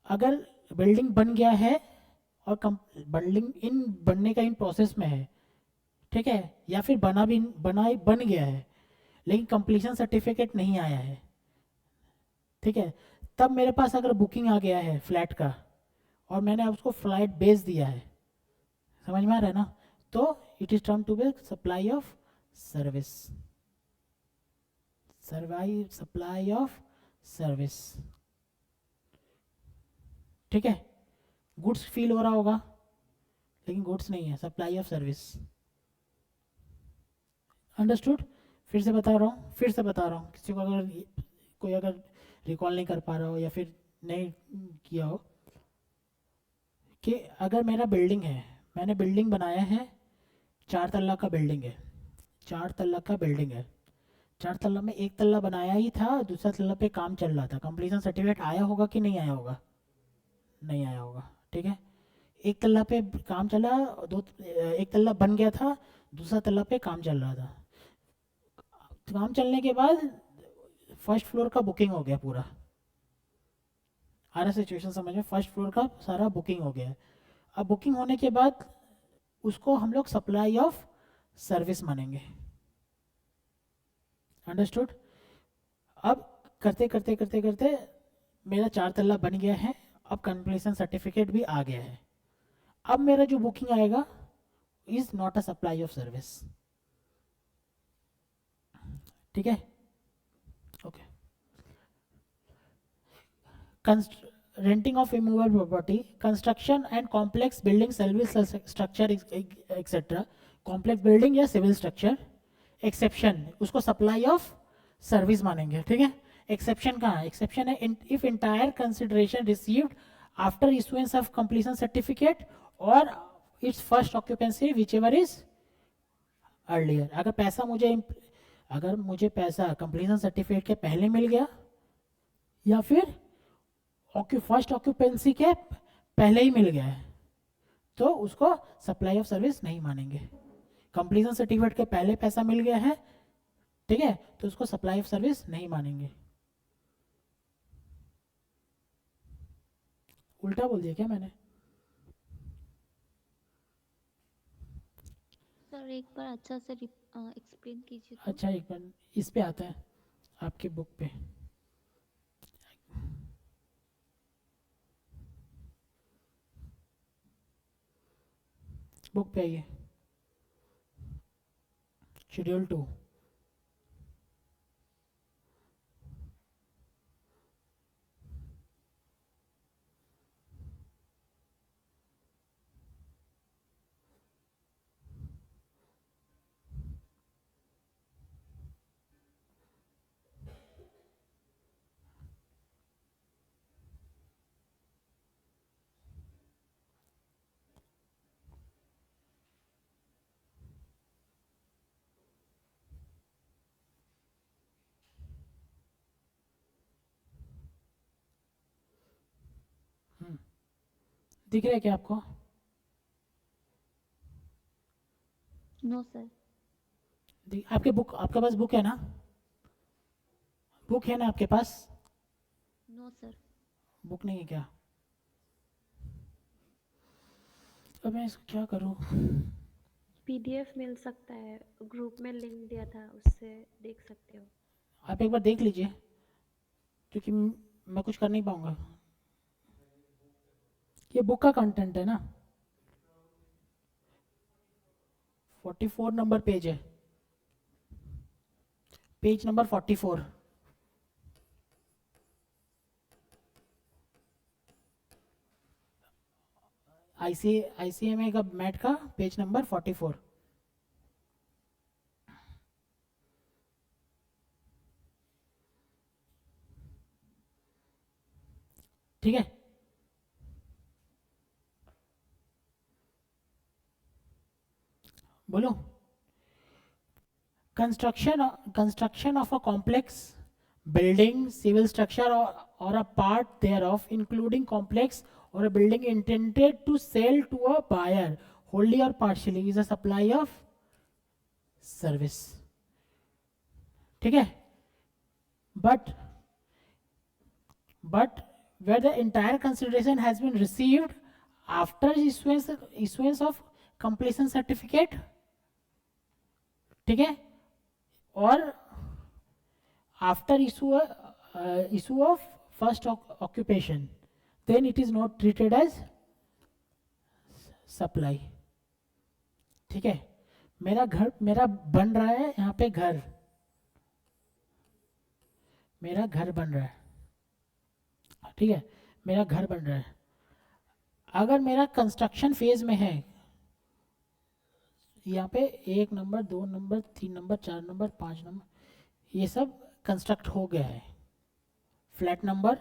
अगर बिल्डिंग बन गया है और बिल्डिंग इन बनने का इन प्रोसेस में है, ठीक है, या फिर बन गया है लेकिन कंप्लीशन सर्टिफिकेट नहीं आया है, ठीक है, तब मेरे पास अगर बुकिंग आ गया है फ्लैट का और मैंने उसको फ्लैट बेच दिया है, समझ में आ रहा है ना, तो it is term to be supply of service, supply of service, ठीक है। गुड्स फील हो रहा होगा लेकिन गुड्स नहीं है, सप्लाई ऑफ सर्विस। अंडरस्टूड? फिर से बता रहा हूँ, किसी को अगर कोई अगर रिकॉल नहीं कर पा रहा हो या फिर नहीं किया हो, कि अगर मेरा बिल्डिंग है, मैंने बिल्डिंग बनाया है, 4 तल्ला का बिल्डिंग है, 4 तल्ला का बिल्डिंग है, 4 तल्ला में 1 तल्ला बनाया ही था, दूसरा तल्ला पे काम चल रहा था, कंप्लीशन सर्टिफिकेट आया होगा कि नहीं आया होगा? नहीं आया होगा, ठीक है। 1 तल्ला पे काम चला, 1 तल्ला बन गया था, दूसरा तल्ला पे काम चल रहा था, काम चलने के बाद फर्स्ट फ्लोर का बुकिंग हो गया पूरा। आ रहा सिचुएशन समझ में? फर्स्ट फ्लोर का सारा बुकिंग हो गया है। अब बुकिंग होने के बाद उसको हम लोग सप्लाई ऑफ सर्विस मानेंगे। अंडरस्टूड? अब करते करते करते करते मेरा 4 तल्ला बन गया है, अब कंप्लीशन सर्टिफिकेट भी आ गया है, अब मेरा जो बुकिंग आएगा is not a supply of service, ठीक है, okay. Renting of immovable property, construction and complex building, civil structure etcetera, complex building या सिविल स्ट्रक्चर, एक्सेप्शन उसको सप्लाई ऑफ सर्विस मानेंगे, ठीक है। एक्सेप्शन कहाँ है? एक्सेप्शन है if entire consideration received after issuance of completion certificate और its first occupancy whichever is earlier. अगर पैसा मुझे अगर मुझे पैसा कंप्लीशन सर्टिफिकेट के पहले मिल गया या फिर फर्स्ट ऑक्यूपेंसी के पहले ही मिल गया है तो उसको सप्लाई ऑफ सर्विस नहीं मानेंगे। कंप्लीशन सर्टिफिकेट के पहले पैसा मिल गया है, ठीक है, तो उसको सप्लाई ऑफ सर्विस नहीं मानेंगे। उल्टा बोल दिया क्या मैंने? सर एक बार अच्छा से एक्सप्लेन कीजिए तो। अच्छा एक बार इस पे आता है आपकी बुक पे। बुक पे आइए, शेड्यूल 2। दिख रहा है क्या आपको? No sir. आपके बुक, आपके पास बुक है ना? बुक है ना आपके पास? No sir. बुक नहीं है क्या? अब मैं इसको क्या करूँ? पीडीएफ मिल सकता है, ग्रुप में लिंक दिया था, उससे देख सकते हो। आप एक बार देख लीजिए क्योंकि मैं कुछ कर नहीं पाऊंगा। ये बुक का कंटेंट है ना, 44 नंबर पेज है, पेज नंबर 44। आईसीएमए का मैट का पेज नंबर 44। ठीक है, बोलो। Construction of a complex building, civil structure or a part thereof, including complex or a building intended to sell to a buyer, wholly or partially, is a supply of service. ठीक है, but where the entire consideration has been received after issuance of completion certificate, ठीक है, और after issue of first occupation, then it is not treated as supply। ठीक है, मेरा बन रहा है यहाँ पे घर, मेरा घर बन रहा है, ठीक है, मेरा घर बन रहा है। अगर मेरा कंस्ट्रक्शन फेज में है, यहाँ पे 1 number 2 number 3 number 4 number 5 number ये सब कंस्ट्रक्ट हो गया है, फ्लैट नंबर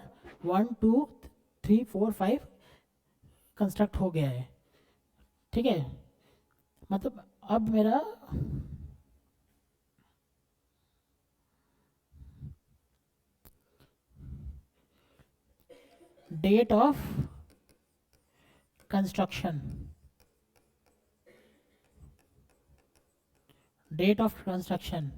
1 2 3 4 5 कंस्ट्रक्ट हो गया है, ठीक है, मतलब अब मेरा date of construction, date of construction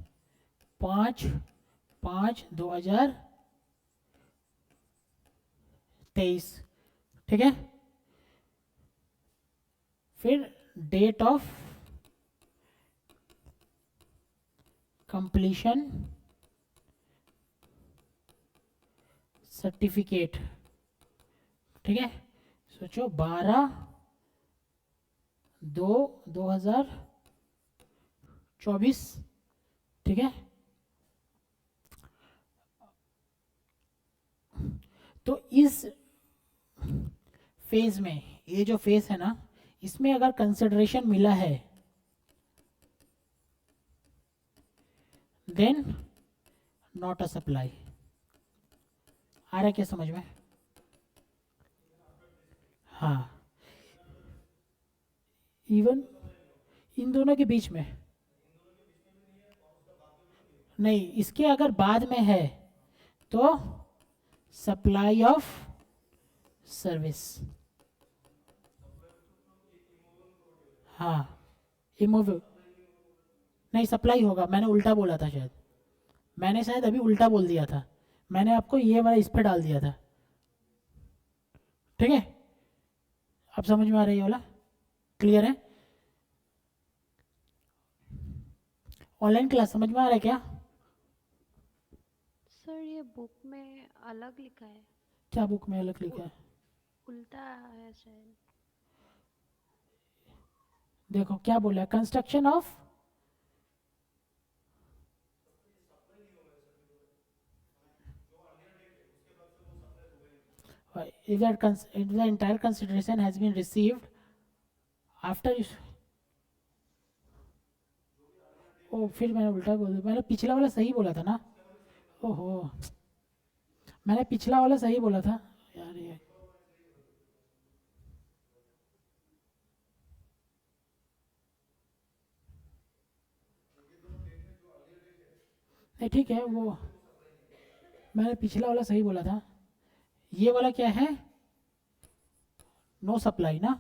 5/5/2023, ठीक है। फिर डेट ऑफ कंप्लीशन सर्टिफिकेट, ठीक है, सोचो 12/2/2024, ठीक है। तो इस फेज में, ये जो फेज है ना, इसमें अगर कंसिडरेशन मिला है देन नॉट अ सप्लाई। आ रहा है क्या समझ में? हाँ, इवन इन दोनों के बीच में, नहीं, इसके अगर बाद में है तो सप्लाई ऑफ सर्विस। हाँ, इमूव नहीं, सप्लाई होगा, मैंने उल्टा बोला था शायद, मैंने शायद अभी उल्टा बोल दिया था, मैंने आपको ये वाला इस पे डाल दिया था। ठीक है, अब समझ में आ रही है वाला? क्लियर है? ऑनलाइन क्लास समझ में आ रहा है क्या? सर ये बुक में अलग लिखा है, क्या बुक में अलग लिखा है? उल्टा है शायद। देखो क्या बोला है, construction of if the entire consideration has been received after ओ, फिर मैंने उल्टा बोल दिया, मैंने पिछला वाला सही बोला था ना। ओहो, मैंने पिछला वाला सही बोला था यार, ये नहीं, ठीक है, वो मैंने पिछला वाला सही बोला था। ये वाला क्या है, नो सप्लाई ना।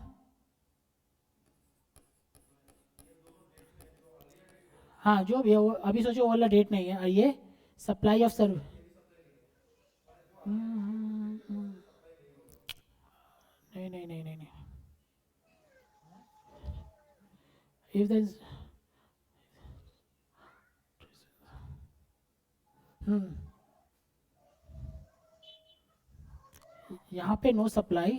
हाँ, जो भी है वो अभी सोचो, वो वाला डेट नहीं है, और ये सप्लाई ऑफ सर्व नहीं नहीं नहीं नहीं नहीं, इफ द यहाँ पे नो सप्लाई,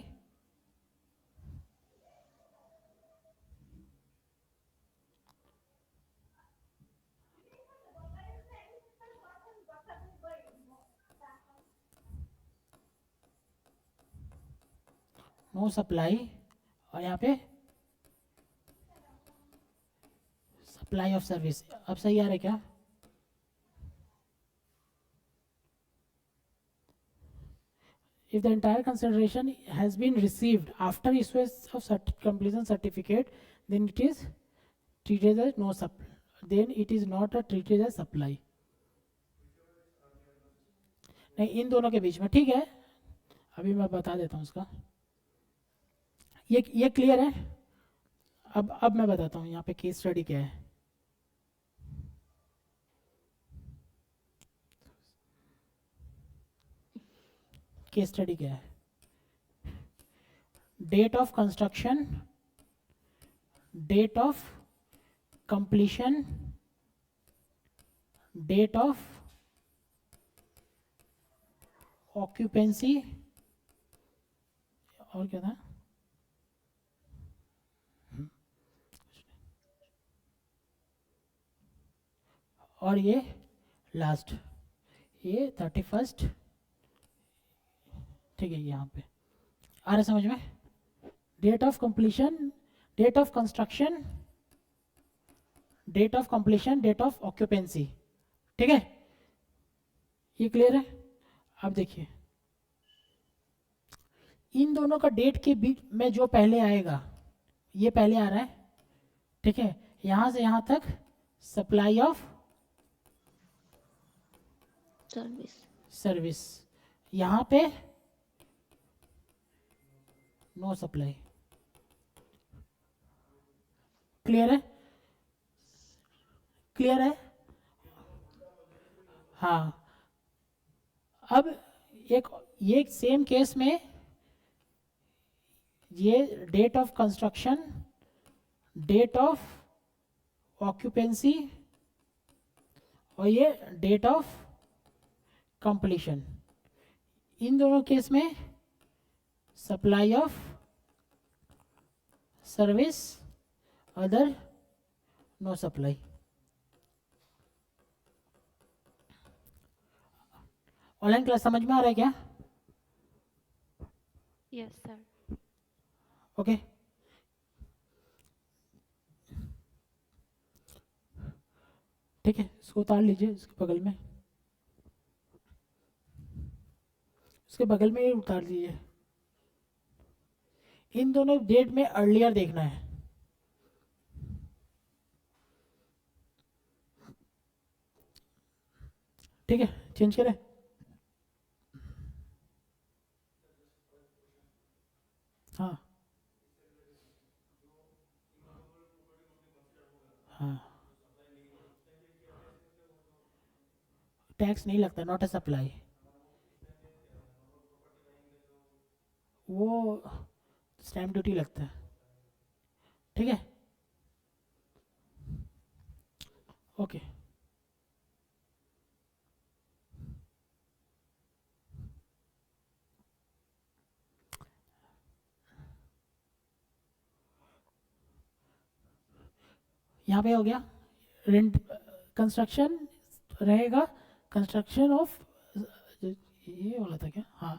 नो सप्लाई, और यहाँ पे सप्लाई ऑफ सर्विस। अब सही आ रहा है क्या? If the entire consideration has been received after issuance of completion certificate, then it is treated as no supply. Then it is not a treated as supply. नहीं, इन दोनों के बीच में, ठीक है, अभी मैं बता देता हूँ उसका। ये क्लियर है? अब मैं बताता हूँ यहाँ पे केस स्टडी क्या है। केस स्टडी क्या है? Date of construction, date of completion, date of occupancy, और क्या था, और ये लास्ट, ये 31st। ठीक है, यहाँ पे आ रहा समझ में? Date of completion, date of construction, date of completion, date of occupancy. ठीक है, ये क्लियर है? अब देखिए, इन दोनों का डेट के बीच में जो पहले आएगा, ये पहले आ रहा है, ठीक है, यहां से यहां तक सप्लाई ऑफ सर्विस, यहां पे नो सप्लाई। क्लियर है? क्लियर है? हाँ, अब ये सेम केस में ये date of construction, date of occupancy, और ये डेट ऑफ कंप्लीशन, इन दोनों केस में supply of service, other no supply. Online class समझ में आ रहा है क्या? Yes sir. ओके, ठीक है, इसको उतार लीजिए, इसके बगल में, इसके बगल में ही उतार दीजिए। इन दोनों डेट में अर्लियर देखना है। ठीक है, चेंज करें। हाँ हाँ, टैक्स नहीं लगता, नॉट अ सप्लाई। वो स्टैम्प ड्यूटी लगता है। ठीक है, ओके। यहाँ पे हो गया रेंट, कंस्ट्रक्शन रहेगा, कंस्ट्रक्शन ऑफ, ये बोला था क्या, हाँ,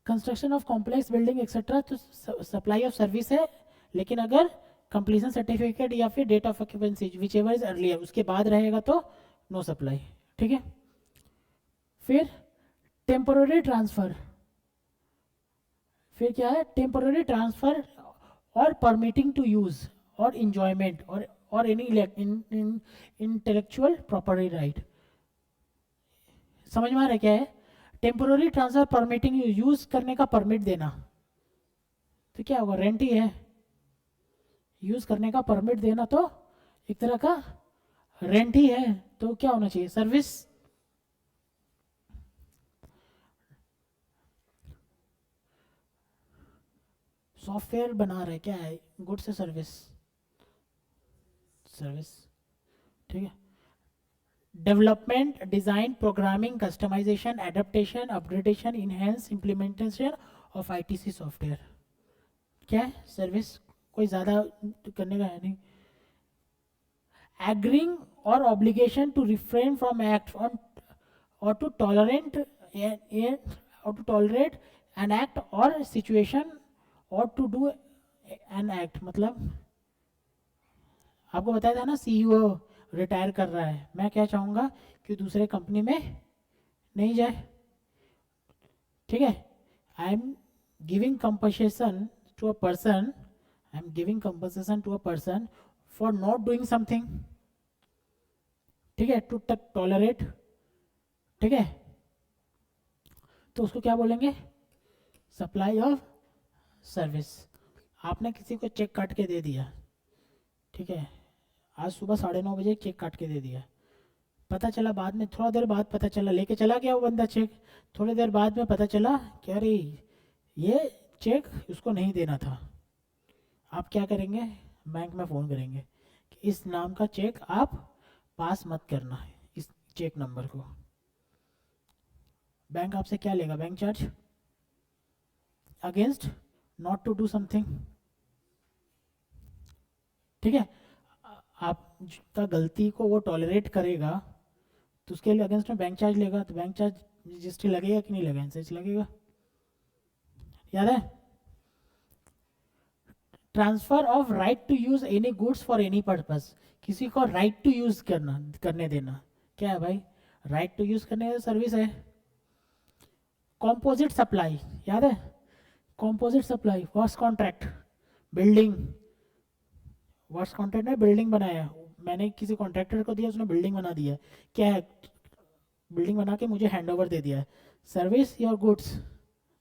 construction of complex building etcetera, तो सप्लाई ऑफ सर्विस है, लेकिन अगर कंप्लीशन सर्टिफिकेट या फिर date of occupancy whichever is earlier उसके बाद रहेगा तो नो सप्लाई। ठीक है, फिर टेम्पोररी ट्रांसफर, फिर क्या है, टेम्पोररी ट्रांसफर और परमिटिंग टू यूज और इंजॉयमेंट और एनी इंटेलेक्चुअल प्रॉपर्टी राइट। समझ में आ रहा है क्या है, टेम्पोररी ट्रांसफर परमिटिंग यूज करने का परमिट देना, तो क्या होगा, रेंट ही है। यूज करने का परमिट देना तो एक तरह का रेंट ही है, तो क्या होना चाहिए, सर्विस। सॉफ्टवेयर बना रहे क्या है, गुड से सर्विस, सर्विस। ठीक है, development, design, programming, customisation, adaptation, upgradation, enhance, implementation of ITC software, क्या है, सर्विस। कोई ज़्यादा करने का है नहीं। एग्रीइंग और obligation to refrain from act on और टू टॉलरेंट और टू टॉलरेट एन एक्ट और सिचुएशन और टू डू एन एक्ट, मतलब आपको बताया था ना, सीईओ रिटायर कर रहा है, मैं क्या चाहूँगा कि दूसरे कंपनी में नहीं जाए। ठीक है, I am giving compensation to a person, I am giving compensation to a person for not doing something. ठीक है, टू टॉलरेट। ठीक है, तो उसको क्या बोलेंगे, सप्लाई ऑफ सर्विस। आपने किसी को चेक काट के दे दिया, ठीक है, आज सुबह 9:30 बजे चेक काट के दे दिया, पता चला बाद में, थोड़ा देर बाद पता चला, लेके चला गया वो बंदा चेक, थोड़ी देर बाद में पता चला कि अरे ये चेक उसको नहीं देना था। आप क्या करेंगे, बैंक में फ़ोन करेंगे कि इस नाम का चेक आप पास मत करना है, इस चेक नंबर को। बैंक आपसे क्या लेगा, bank charge against not to do something. ठीक है, आपका गलती को वो टॉलरेट करेगा तो उसके लिए अगेंस्ट में बैंक चार्ज लेगा, तो बैंक चार्ज रजिस्ट्री लगेगा कि नहीं लगेगा, इंसेंस लगेगा। याद है, transfer of right to use any goods for any purpose, किसी को राइट टू यूज करने देना, क्या है भाई, राइट टू यूज करने का सर्विस है। कॉम्पोजिट सप्लाई, याद है, composite supply, works contract, building, works contract में बिल्डिंग बनाया, मैंने किसी कॉन्ट्रैक्टर को दिया, उसने बिल्डिंग बना दिया, क्या है, बिल्डिंग बना के मुझे हैंड ओवर दे दिया है, सर्विस योर गुड्स,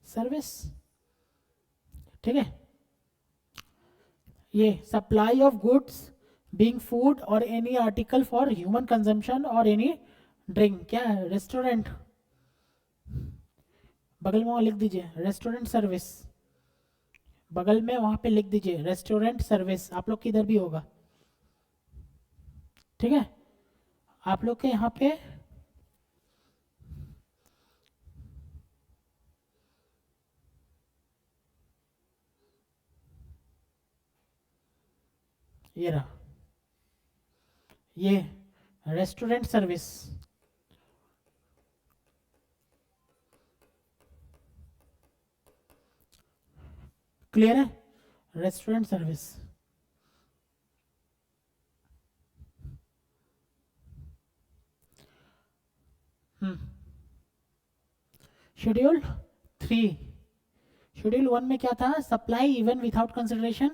सर्विस। ठीक है, ये supply of goods being food और any article for human consumption और एनी ड्रिंक, क्या है, रेस्टोरेंट, बगल में वहाँ लिख दीजिए रेस्टोरेंट सर्विस, बगल में वहाँ पे लिख दीजिए रेस्टोरेंट सर्विस, आप लोग के इधर भी होगा। ठीक है, आप लोग के यहाँ पे ये रहा, ये रेस्टोरेंट सर्विस। क्लियर है, रेस्टोरेंट सर्विस। शेड्यूल 3, शेड्यूल 1 में क्या था, supply even without consideration.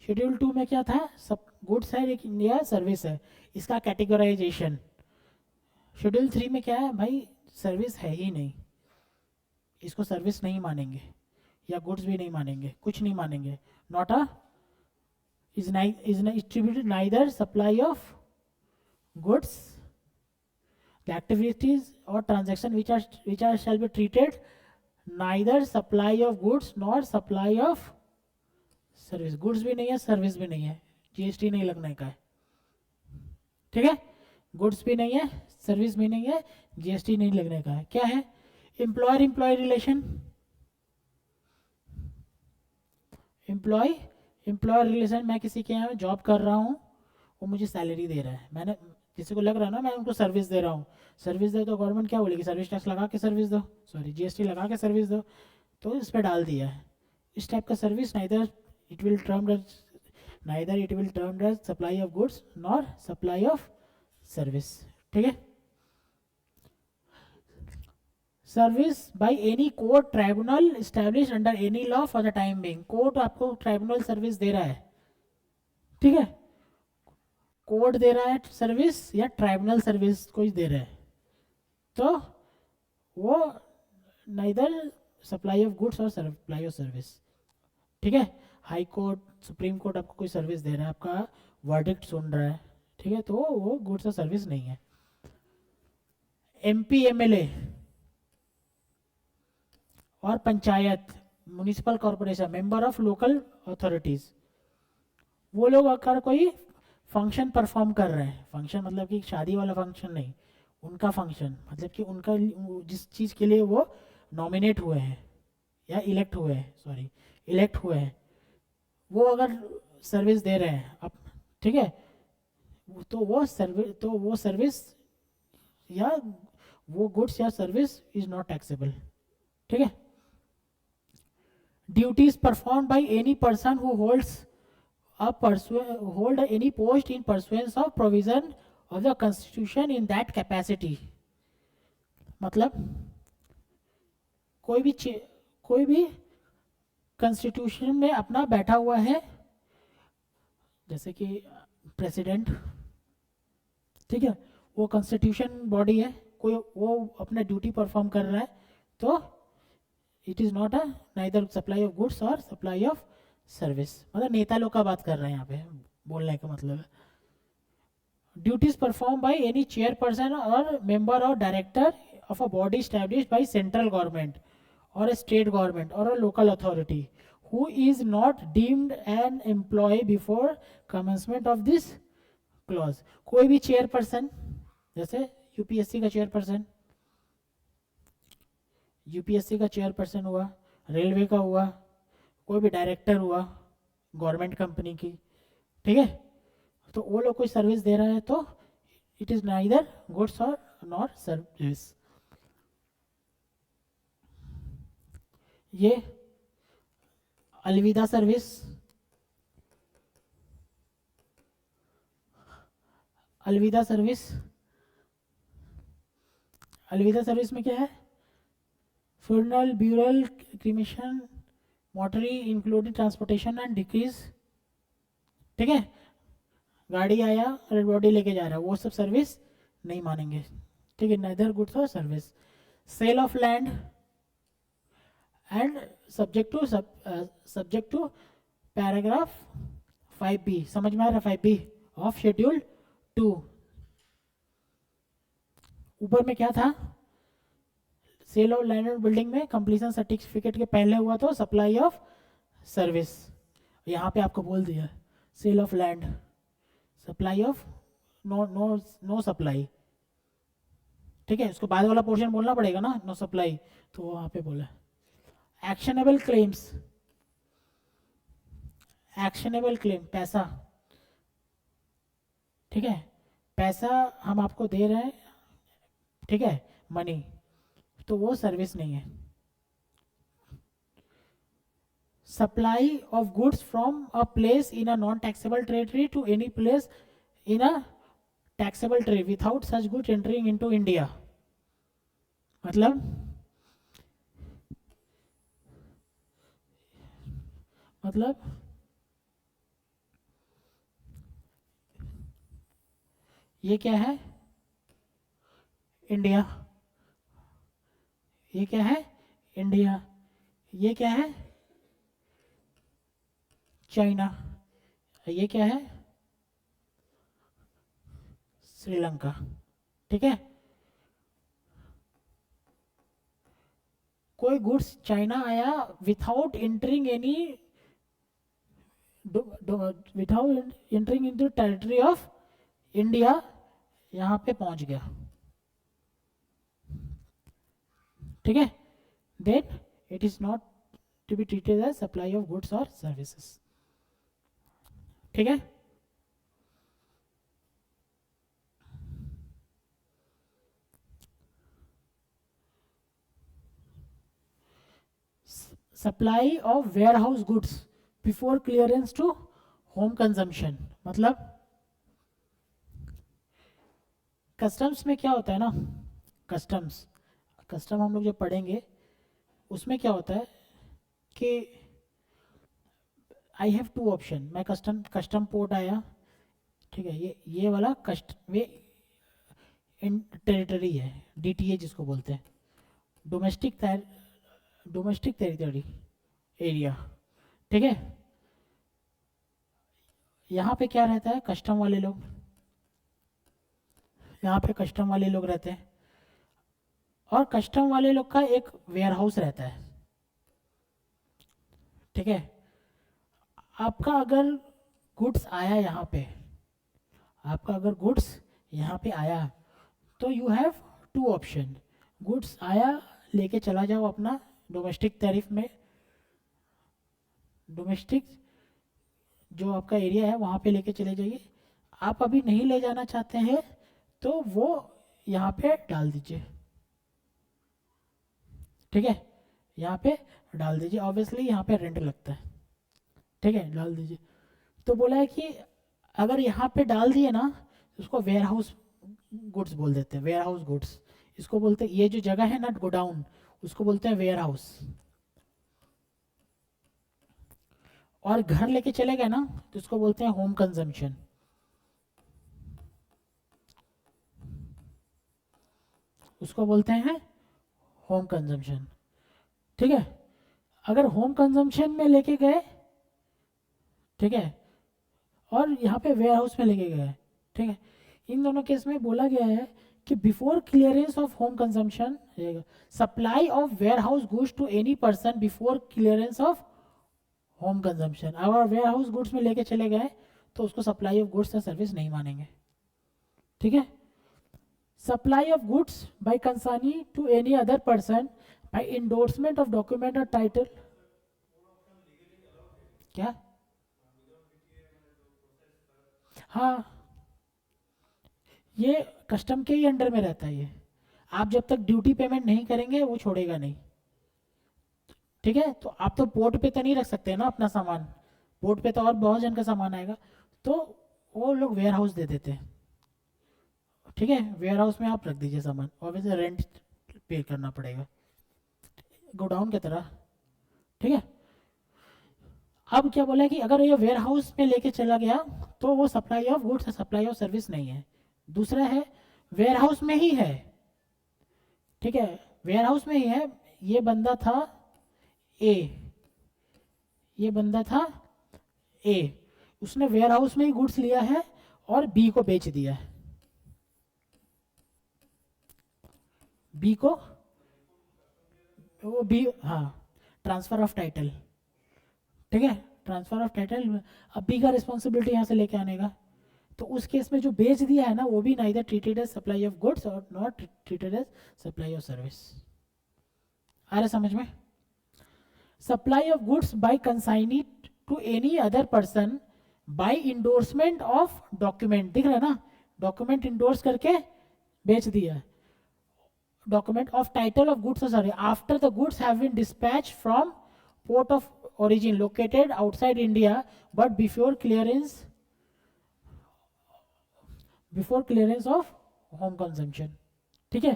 Schedule 2 में क्या था, सब गुड्स है लेकिन या सर्विस है, इसका कैटेगराइजेशन, शेड्यूल 3 में क्या है भाई, सर्विस है ही नहीं, इसको सर्विस नहीं मानेंगे या गुड्स भी नहीं मानेंगे, कुछ नहीं मानेंगे. Not a is distributed neither supply of goods, the activities or transaction which are shall be treated neither supply of goods nor supply of service. Goods भी नहीं है, सर्विस भी नहीं है, जीएसटी नहीं लगने का है. ठीक है, गुड्स भी नहीं है, सर्विस भी नहीं है, जीएसटी नहीं लगने का है. क्या है, employer employ relation. Employer relation, मैं किसी के यहाँ जॉब कर रहा हूँ, वो मुझे सैलरी दे रहा है, मैंने किसी को लग रहा है ना मैं उनको सर्विस दे रहा हूँ. सर्विस दे तो गवर्नमेंट क्या बोलेगी, सर्विस टैक्स लगा के सर्विस दो, सॉरी जीएसटी लगा के सर्विस दो, तो इस पर डाल दिया है. इस टाइप का service neither it will term as supply of goods nor supply of service. ठीक है, service by any court tribunal established under any law for the time being. Court आपको ट्राइब्यूनल सर्विस दे रहा है. ठीक है, कोर्ट दे रहा है सर्विस या ट्राइब्यूनल सर्विस कोई दे रहा है, तो वो नाइदर सप्लाई ऑफ गुड्स और सप्लाई ऑफ सर्विस. ठीक है, हाई कोर्ट सुप्रीम कोर्ट आपको कोई सर्विस दे रहा है, आपका वर्डिक्ट सुन रहा है, ठीक है, तो वो गुड्स और सर्विस नहीं है. एमपी एमएलए और panchayat, municipal corporation, member of local authorities, वो लोग अगर कोई फंक्शन परफॉर्म कर रहे हैं, फंक्शन मतलब कि शादी वाला फंक्शन नहीं, उनका फंक्शन मतलब कि उनका जिस चीज़ के लिए वो नॉमिनेट हुए हैं या इलेक्ट हुए हैं, सॉरी इलेक्ट हुए हैं, वो अगर सर्विस दे रहे हैं अब, ठीक है, तो वो सर्विस या वो गुड्स या सर्विस इज नॉट टैक्सेबल. ठीक है, duties perform by any person who hold any post in pursuance of provision of the constitution in that capacity. मतलब कोई भी कॉन्स्टिट्यूशन में अपना बैठा हुआ है, जैसे कि प्रेसिडेंट, ठीक है, वो कॉन्स्टिट्यूशन बॉडी है, कोई वो अपना ड्यूटी परफॉर्म कर रहा है, तो it is not a neither supply of goods और सप्लाई ऑफ सर्विस. मतलब नेता लोग का बात कर रहे हैं यहाँ पे, बोलने का मतलब है. Duties perform by any chairperson और मेंबर और director of a body established by central government और a state government or a local authority who is not deemed an employee before commencement of this clause. कोई भी chairperson, जैसे UPSC का chairperson, हुआ, railway का हुआ, कोई भी डायरेक्टर हुआ गवर्नमेंट कंपनी की, ठीक है, तो वो लोग कोई सर्विस दे रहा है तो इट इज नाइदर गुड्स और नॉर सर्विस. ये अलविदा सर्विस, अलविदा सर्विस में क्या है, फ्यूनरल, ब्यूरल, क्रीमेशन, मोटरी इंक्लूडिंग ट्रांसपोर्टेशन एंड डिक्रीज. ठीक है, गाड़ी आया रेड बॉडी लेके जा रहा है, वो सब सर्विस नहीं मानेंगे. ठीक है, नाइदर गुड्स और service. Sale of land and subject to paragraph 5B. समझ में आ रहा है 5B ऑफ शेड्यूल 2. ऊपर में क्या था, sale of land and building में कंप्लीशन सर्टिफिकेट के पहले हुआ तो सप्लाई ऑफ सर्विस. यहाँ पे आपको बोल दिया sale of land, supply of no supply. ठीक है, उसको बाद वाला पोर्शन बोलना पड़ेगा ना, नो सप्लाई, तो वहाँ पे बोला. एक्शनेबल क्लेम, पैसा, ठीक है, पैसा हम आपको दे रहे हैं, ठीक है, मनी, तो वो सर्विस नहीं है. Supply of goods from a place in a non taxable territory to any place in a taxable territory without such good entering into India. मतलब ये क्या है, इंडिया, ये क्या है इंडिया, ये क्या है चाइना, ये क्या है श्रीलंका। ठीक है, कोई गुड्स चाइना आया without entering any, without entering in the territory of India, यहाँ पे पहुंच गया। ठीक है, then it is not to be treated as supply of goods और सर्विसेज। ठीक है, supply of warehouse goods before clearance to home consumption, मतलब कस्टम्स में क्या होता है ना, कस्टम हम लोग जो पढ़ेंगे उसमें क्या होता है कि आई हैव टू ऑप्शन, मैं कस्टम पोर्ट आया, ठीक है, ये वाला वे टेरिटरी है, डीटीए जिसको बोलते हैं, डोमेस्टिक टेरिटरी एरिया। ठीक है, यहाँ पे क्या रहता है, कस्टम वाले लोग, यहाँ पे कस्टम वाले लोग रहते हैं, और कस्टम वाले लोग का एक वेयर हाउस रहता है। ठीक है, आपका अगर गुड्स आया यहाँ पे, आपका अगर गुड्स यहाँ पे आया तो you have two option, goods आया लेके चला जाओ अपना डोमेस्टिक टैरिफ में, डोमेस्टिक जो आपका एरिया है वहाँ पे लेके चले जाइए। आप अभी नहीं ले जाना चाहते हैं तो वो यहाँ पे डाल दीजिए। ठीक है, यहाँ पे डाल दीजिए, ऑब्वियसली यहाँ पे रेंट लगता है। ठीक है, डाल दीजिए। तो बोला है कि अगर यहाँ पे डाल दिए ना उसको वेयर हाउस गुड्स बोल देते हैं, वेयर हाउस गुड्स इसको बोलते हैं। ये जो जगह है ना गोडाउन, उसको बोलते हैं वेयर हाउस। और घर लेके चले गए ना तो इसको बोलते हैं होम कंजम्पशन। उसको बोलते हैं होम कंजम्पशन। ठीक है, अगर होम कंजम्पशन में लेके गए, ठीक है, और यहाँ पे वेयर हाउस में लेके गए, ठीक है, इन दोनों केस में बोला गया है कि before clearance of home consumption, supply of warehouse goods to any person before clearance of home consumption. अगर वेयर हाउस गुड्स में लेके चले गए तो उसको सप्लाई ऑफ गुड्स या सर्विस नहीं मानेंगे। ठीक है, supply of goods by consignee to any other person by endorsement of document और टाइटल। क्या? हाँ, ये कस्टम के ही अंडर में रहता है। ये आप जब तक ड्यूटी पेमेंट नहीं करेंगे वो छोड़ेगा नहीं। ठीक है, तो आप तो पोर्ट पे तो नहीं रख सकते ना अपना सामान, पोर्ट पे तो और बहुत जन का सामान आएगा, तो वो लोग वेयर हाउस दे देते हैं। ठीक है, वेयर हाउस में आप रख दीजिए सामान, और वैसे रेंट पे करना पड़ेगा गोडाउन की तरह। ठीक है, अब क्या बोला है कि अगर ये वेयर हाउस में लेके चला गया तो वो सप्लाई ऑफ गुड्स है, सप्लाई ऑफ सर्विस नहीं है। दूसरा है वेयर हाउस में ही है। ठीक है, वेयर हाउस में ही है। ये बंदा था ए, ये बंदा था ए, उसने वेयर हाउस में ही गुड्स लिया है और बी को बेच दिया है। बी को, वो बी, हाँ, ट्रांसफर ऑफ टाइटल। ठीक है, ट्रांसफर ऑफ टाइटल, अब बी का रिस्पॉन्सिबिलिटी यहाँ से लेके आने का। तो उस केस में जो बेच दिया है ना वो भी neither treated as supply of goods और not treated as supply of service. आ रहा समझ में? Supply of goods by consignee to any other person by endorsement of document, दिख रहा है ना, डॉक्यूमेंट इंडोर्स करके बेच दिया। Document of title of goods service after the goods have been dispatch from port of origin located outside India but before clearance of home consumption. ठीक है,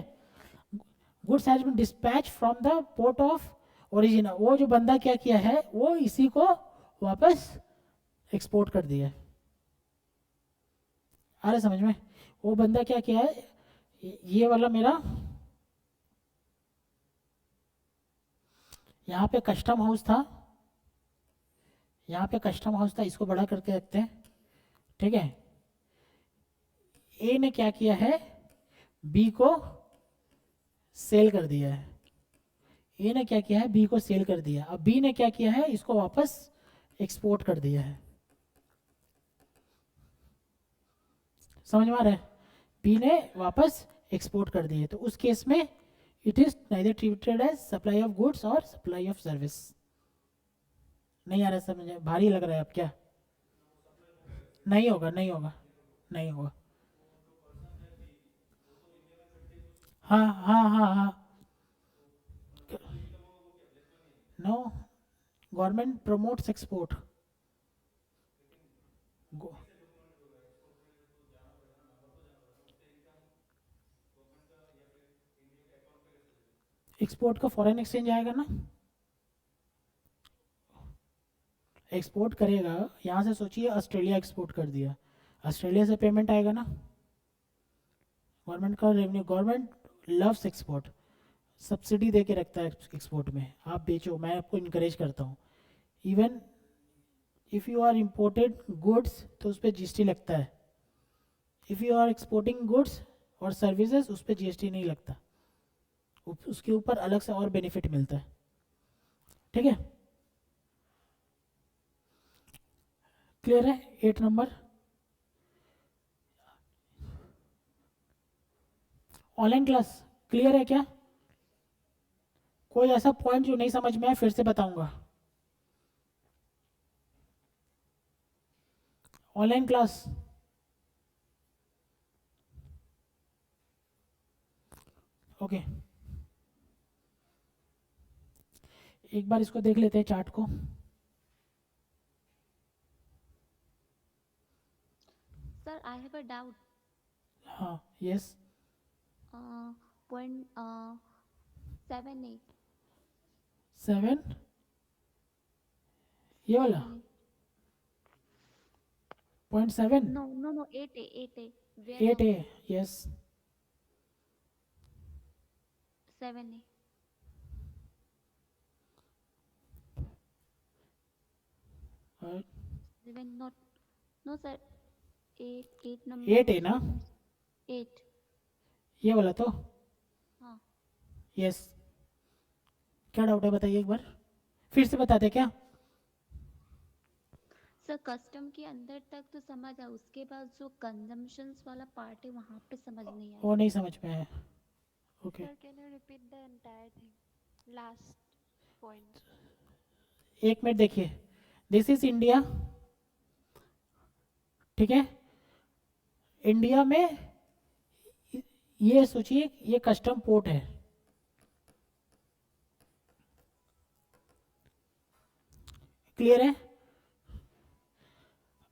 goods has been dispatched from the port of origin, वो जो बंदा क्या किया है वो इसी को वापस एक्सपोर्ट कर दिया। आ रहा समझ में? वो बंदा क्या किया है, ये वाला मेरा यहाँ पे कस्टम हाउस था, यहाँ पे कस्टम हाउस था, इसको बड़ा करके रखते हैं, ठीक है। ए ने क्या किया है, बी को सेल कर दिया है, ए ने क्या किया है, बी को सेल कर दिया। अब बी ने क्या किया है, इसको वापस एक्सपोर्ट कर दिया है। समझ में आ रहा है, बी ने वापस एक्सपोर्ट कर दिए, तो उस केस में it is neither treated as supply of goods और सप्लाई ऑफ सर्विस। नहीं आ रहा है समझ, भारी लग रहा है अब क्या? नहीं होगा, नहीं होगा, नहीं होगा। हाँ हाँ हाँ हाँ, no, government promotes export. Export का फॉरेन एक्सचेंज आएगा ना, एक्सपोर्ट करेगा यहाँ से, सोचिए ऑस्ट्रेलिया एक्सपोर्ट कर दिया, ऑस्ट्रेलिया से पेमेंट आएगा ना, गवर्नमेंट का revenue, government loves export, subsidy दे के रखता है एक्सपोर्ट में, आप बेचो, मैं आपको इनकरेज करता हूँ। Even if you are imported goods तो उस पर जीएसटी लगता है, if you are exporting goods और सर्विसेज उस पर जीएसटी नहीं लगता, उसके ऊपर अलग से और बेनिफिट मिलता है, ठीक है। क्लियर है 8 नंबर? ऑनलाइन क्लास क्लियर है क्या? कोई ऐसा पॉइंट जो नहीं समझ में आया फिर से बताऊंगा। ऑनलाइन क्लास ओके, एक बार इसको देख लेते हैं चार्ट को। Sir I have a doubt. हाँ यस, पॉइंट 7A। 7 ये वाला 7A। 0.7, no no no, 8A 8A। 8A, yes 7A। 7 not, no sir, 8 number 8A ना, 8। ये वाला तो हाँ यस। क्या डाउट है बताइए एक बार, फिर से बता दे क्या? सर, कस्टम के अंदर तक तो समझ आया, उसके बाद जो कंजम्पशंस वाला पार्ट है वहाँ पे समझ नहीं वो आया। नहीं समझ में आया, okay. Sir, can you repeat the entire thing? Last point. एक मिनट देखिए, दिस इज इंडिया, ठीक है। इंडिया में ये सोचिए ये कस्टम पोर्ट है, क्लियर है।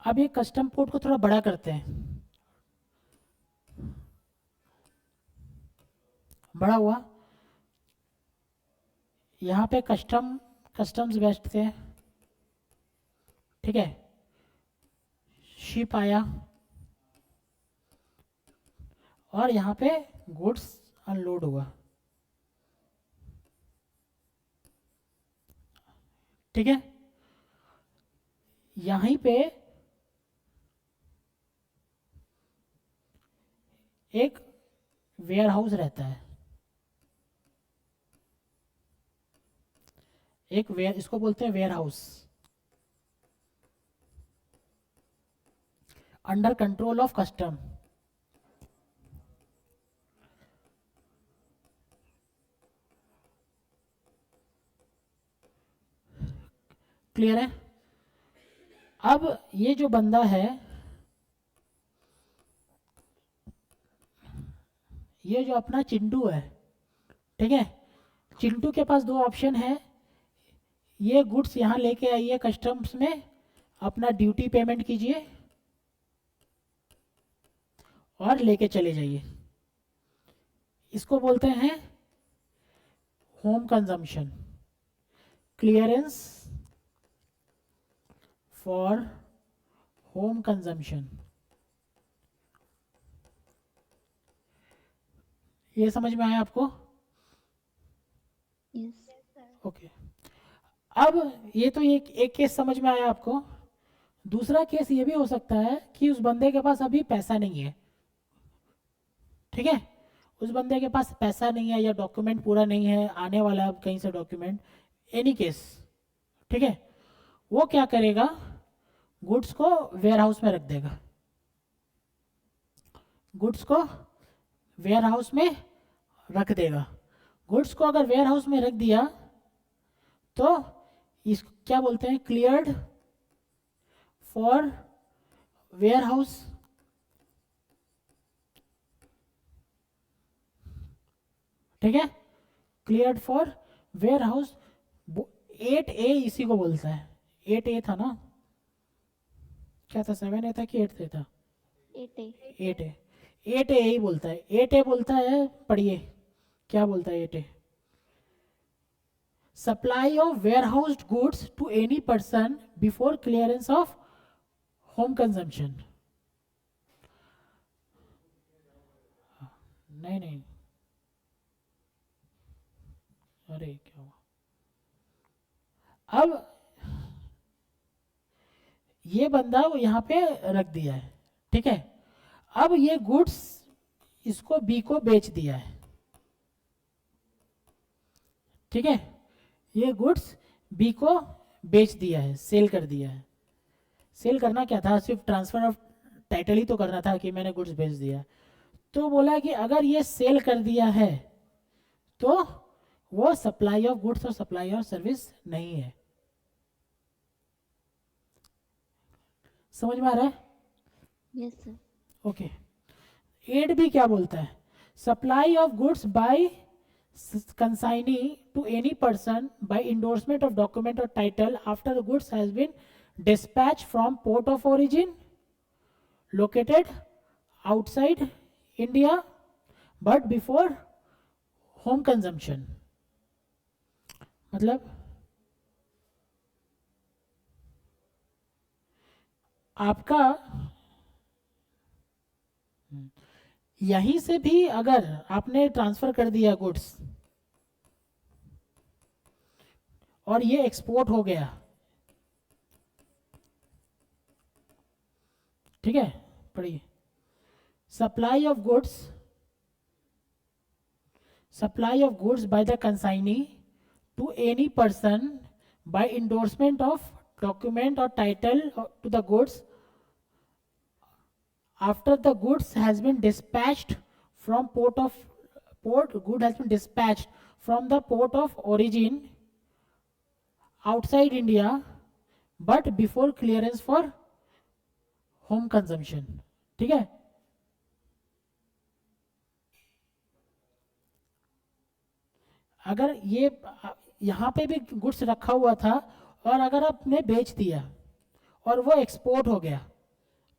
अब ये कस्टम पोर्ट को थोड़ा बड़ा करते हैं, बड़ा हुआ, यहाँ पे कस्टम्स बैठते हैं, ठीक है। शिप आया और यहाँ पे गुड्स अनलोड हुआ, ठीक है। यहीं पे एक वेयर हाउस रहता है, एक वेयर, इसको बोलते हैं warehouse, under control of custom. Clear है। अब ये जो बंदा है, ये जो अपना चिंटू है, ठीक है, चिंटू के पास दो ऑप्शन है, ये गुड्स यहाँ लेके आइए कस्टम्स में, अपना ड्यूटी पेमेंट कीजिए और लेके चले जाइए, इसको बोलते हैं home consumption, clearance for home consumption, ये समझ में आया आपको? Yes okay. अब ये तो एक केस समझ में आया आपको। दूसरा केस ये भी हो सकता है कि उस बंदे के पास अभी पैसा नहीं है, ठीक है, उस बंदे के पास पैसा नहीं है या डॉक्यूमेंट पूरा नहीं है, आने वाला है अब कहीं से डॉक्यूमेंट, एनी केस, ठीक है, वो क्या करेगा, गुड्स को वेयर हाउस में रख देगा, गुड्स को वेयर हाउस में रख देगा। गुड्स को अगर वेयर हाउस में रख दिया तो इस क्या बोलते हैं, क्लियर्ड फॉर वेयर हाउस, ठीक है, cleared for ware house. 8A इसी को बोलता है, 8A था ना, क्या था, 7A था कि 8A था, 8A 8A, 8A ही बोलता है, 8A बोलता है, पढ़िए क्या बोलता है 8A, supply of warehoused goods to any person before clearance of home consumption. नहीं नहीं, अरे क्या हुआ, अब ये बंदा वो यहाँ पे रख दिया है, ठीक है, अब ये गुड्स इसको बी को बेच दिया है, ठीक है, ये गुड्स बी को बेच दिया है, सेल कर दिया है। सेल करना क्या था, सिर्फ ट्रांसफर ऑफ टाइटल ही तो करना था कि मैंने गुड्स बेच दिया। तो बोला कि अगर ये सेल कर दिया है तो वो सप्लाई ऑफ गुड्स और सप्लाई ऑफ सर्विस नहीं है। समझ में आ रहा है? Yes sir okay. 8B क्या बोलता है, supply of goods bye consignee to any person by endorsement of document or title after the goods has been dispatched from port of origin located outside India but before home consumption। मतलब आपका यहीं से भी अगर आपने transfer कर दिया goods और ये एक्सपोर्ट हो गया, ठीक है, पढ़िए, supply of goods, supply of goods by the consignee to any person by endorsement of document और title to the goods after the goods has been dispatched from good has been dispatched from the port of origin outside India but before clearance for home consumption। ठीक है, अगर ये यहाँ पे भी goods रखा हुआ था और अगर आपने बेच दिया और वो एक्सपोर्ट हो गया,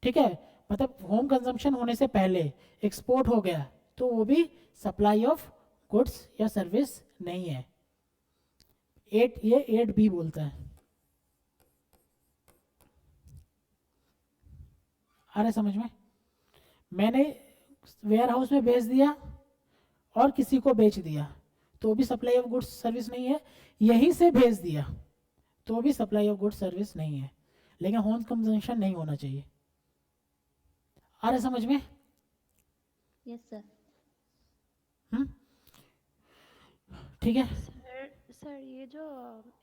ठीक है, मतलब होम कंजम्पशन होने से पहले एक्सपोर्ट हो गया, तो वो भी सप्लाई ऑफ गुड्स या सर्विस नहीं है। ये 8B बोलता है। आ रहा है समझ में? मैंने वेयर हाउस में बेच दिया और किसी को बेच दिया तो भी सप्लाई ऑफ गुड्स सर्विस नहीं है, यहीं से भेज दिया तो भी सप्लाई ऑफ गुड्स सर्विस नहीं है, लेकिन होम कंजम्पशन नहीं होना चाहिए। आ रहा है समझ में? यस सर ठीक है, सर ये जो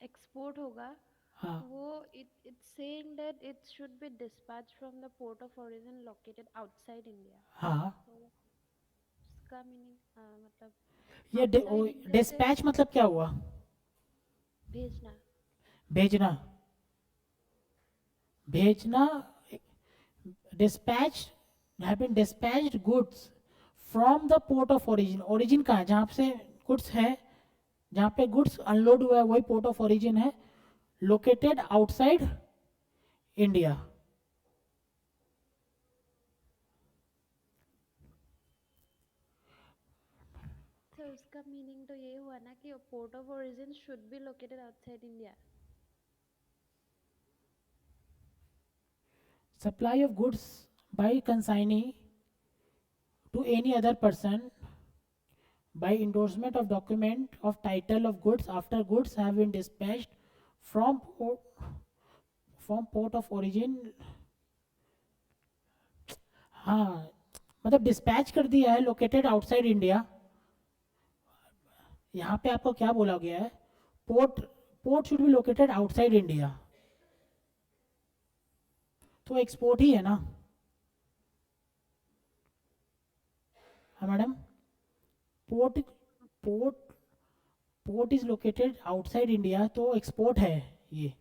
एक्सपोर्ट होगा हाँ वो it's saying that it should be dispatched from the port of origin located outside India। हाँ, तो इसका मीनिंग मतलब ये outside India से डिस्पैच मतलब क्या हुआ? भेजना। भेजना, भेजना, dispatch have been dispatched goods from the port of origin। origin कहाँ है, जहाँ से गुड्स है, जहाँ पे गुड्स अनलोड हुआ है वही पोर्ट ऑफ ओरिजिन है, लोकेटेड आउटसाइड इंडिया। तो उसका मीनिंग तो ये हुआ ना कि port of origin should be located outside India. Supply of goods by consignee to any other person by endorsement of document of title of goods after goods have been dispatched from port of origin. हाँ, मतलब dispatch कर दिया है located outside India. यहाँ पे आपको क्या बोला गया है? Port port should be located outside India. तो एक्सपोर्ट ही है ना. हाँ madam, port port port is located outside India तो एक्सपोर्ट है ये.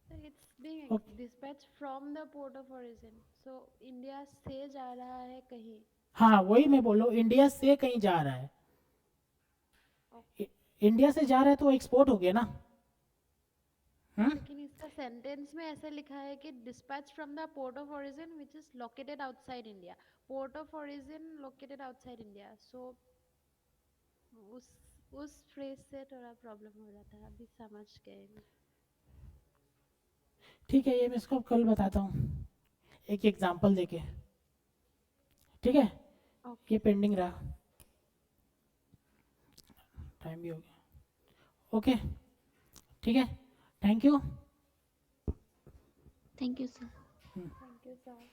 So it's being Okay. dispatched from the port of origin. So India से जा रहा है कहीं. हाँ वही मैं बोल रहा हूँ, इंडिया से कहीं जा रहा है. इंडिया से जा रहा है तो एक्सपोर्ट हो गया ना. लेकिन इसका सेंटेंस में ऐसे लिखा है कि dispatch from the port of origin which is located outside India. Port of origin located outside India. So उस फ्रेज से थोड़ा प्रॉब्लम हो जाता है. अभी समझ गए. ठीक है, ये मैं इसको कल बताता हूँ एक एग्जांपल देके. ठीक है, ये पेंडिंग रहा. टाइम भी हो गया. ओके ठीक है, thank you. Thank you sir. Thank you sir.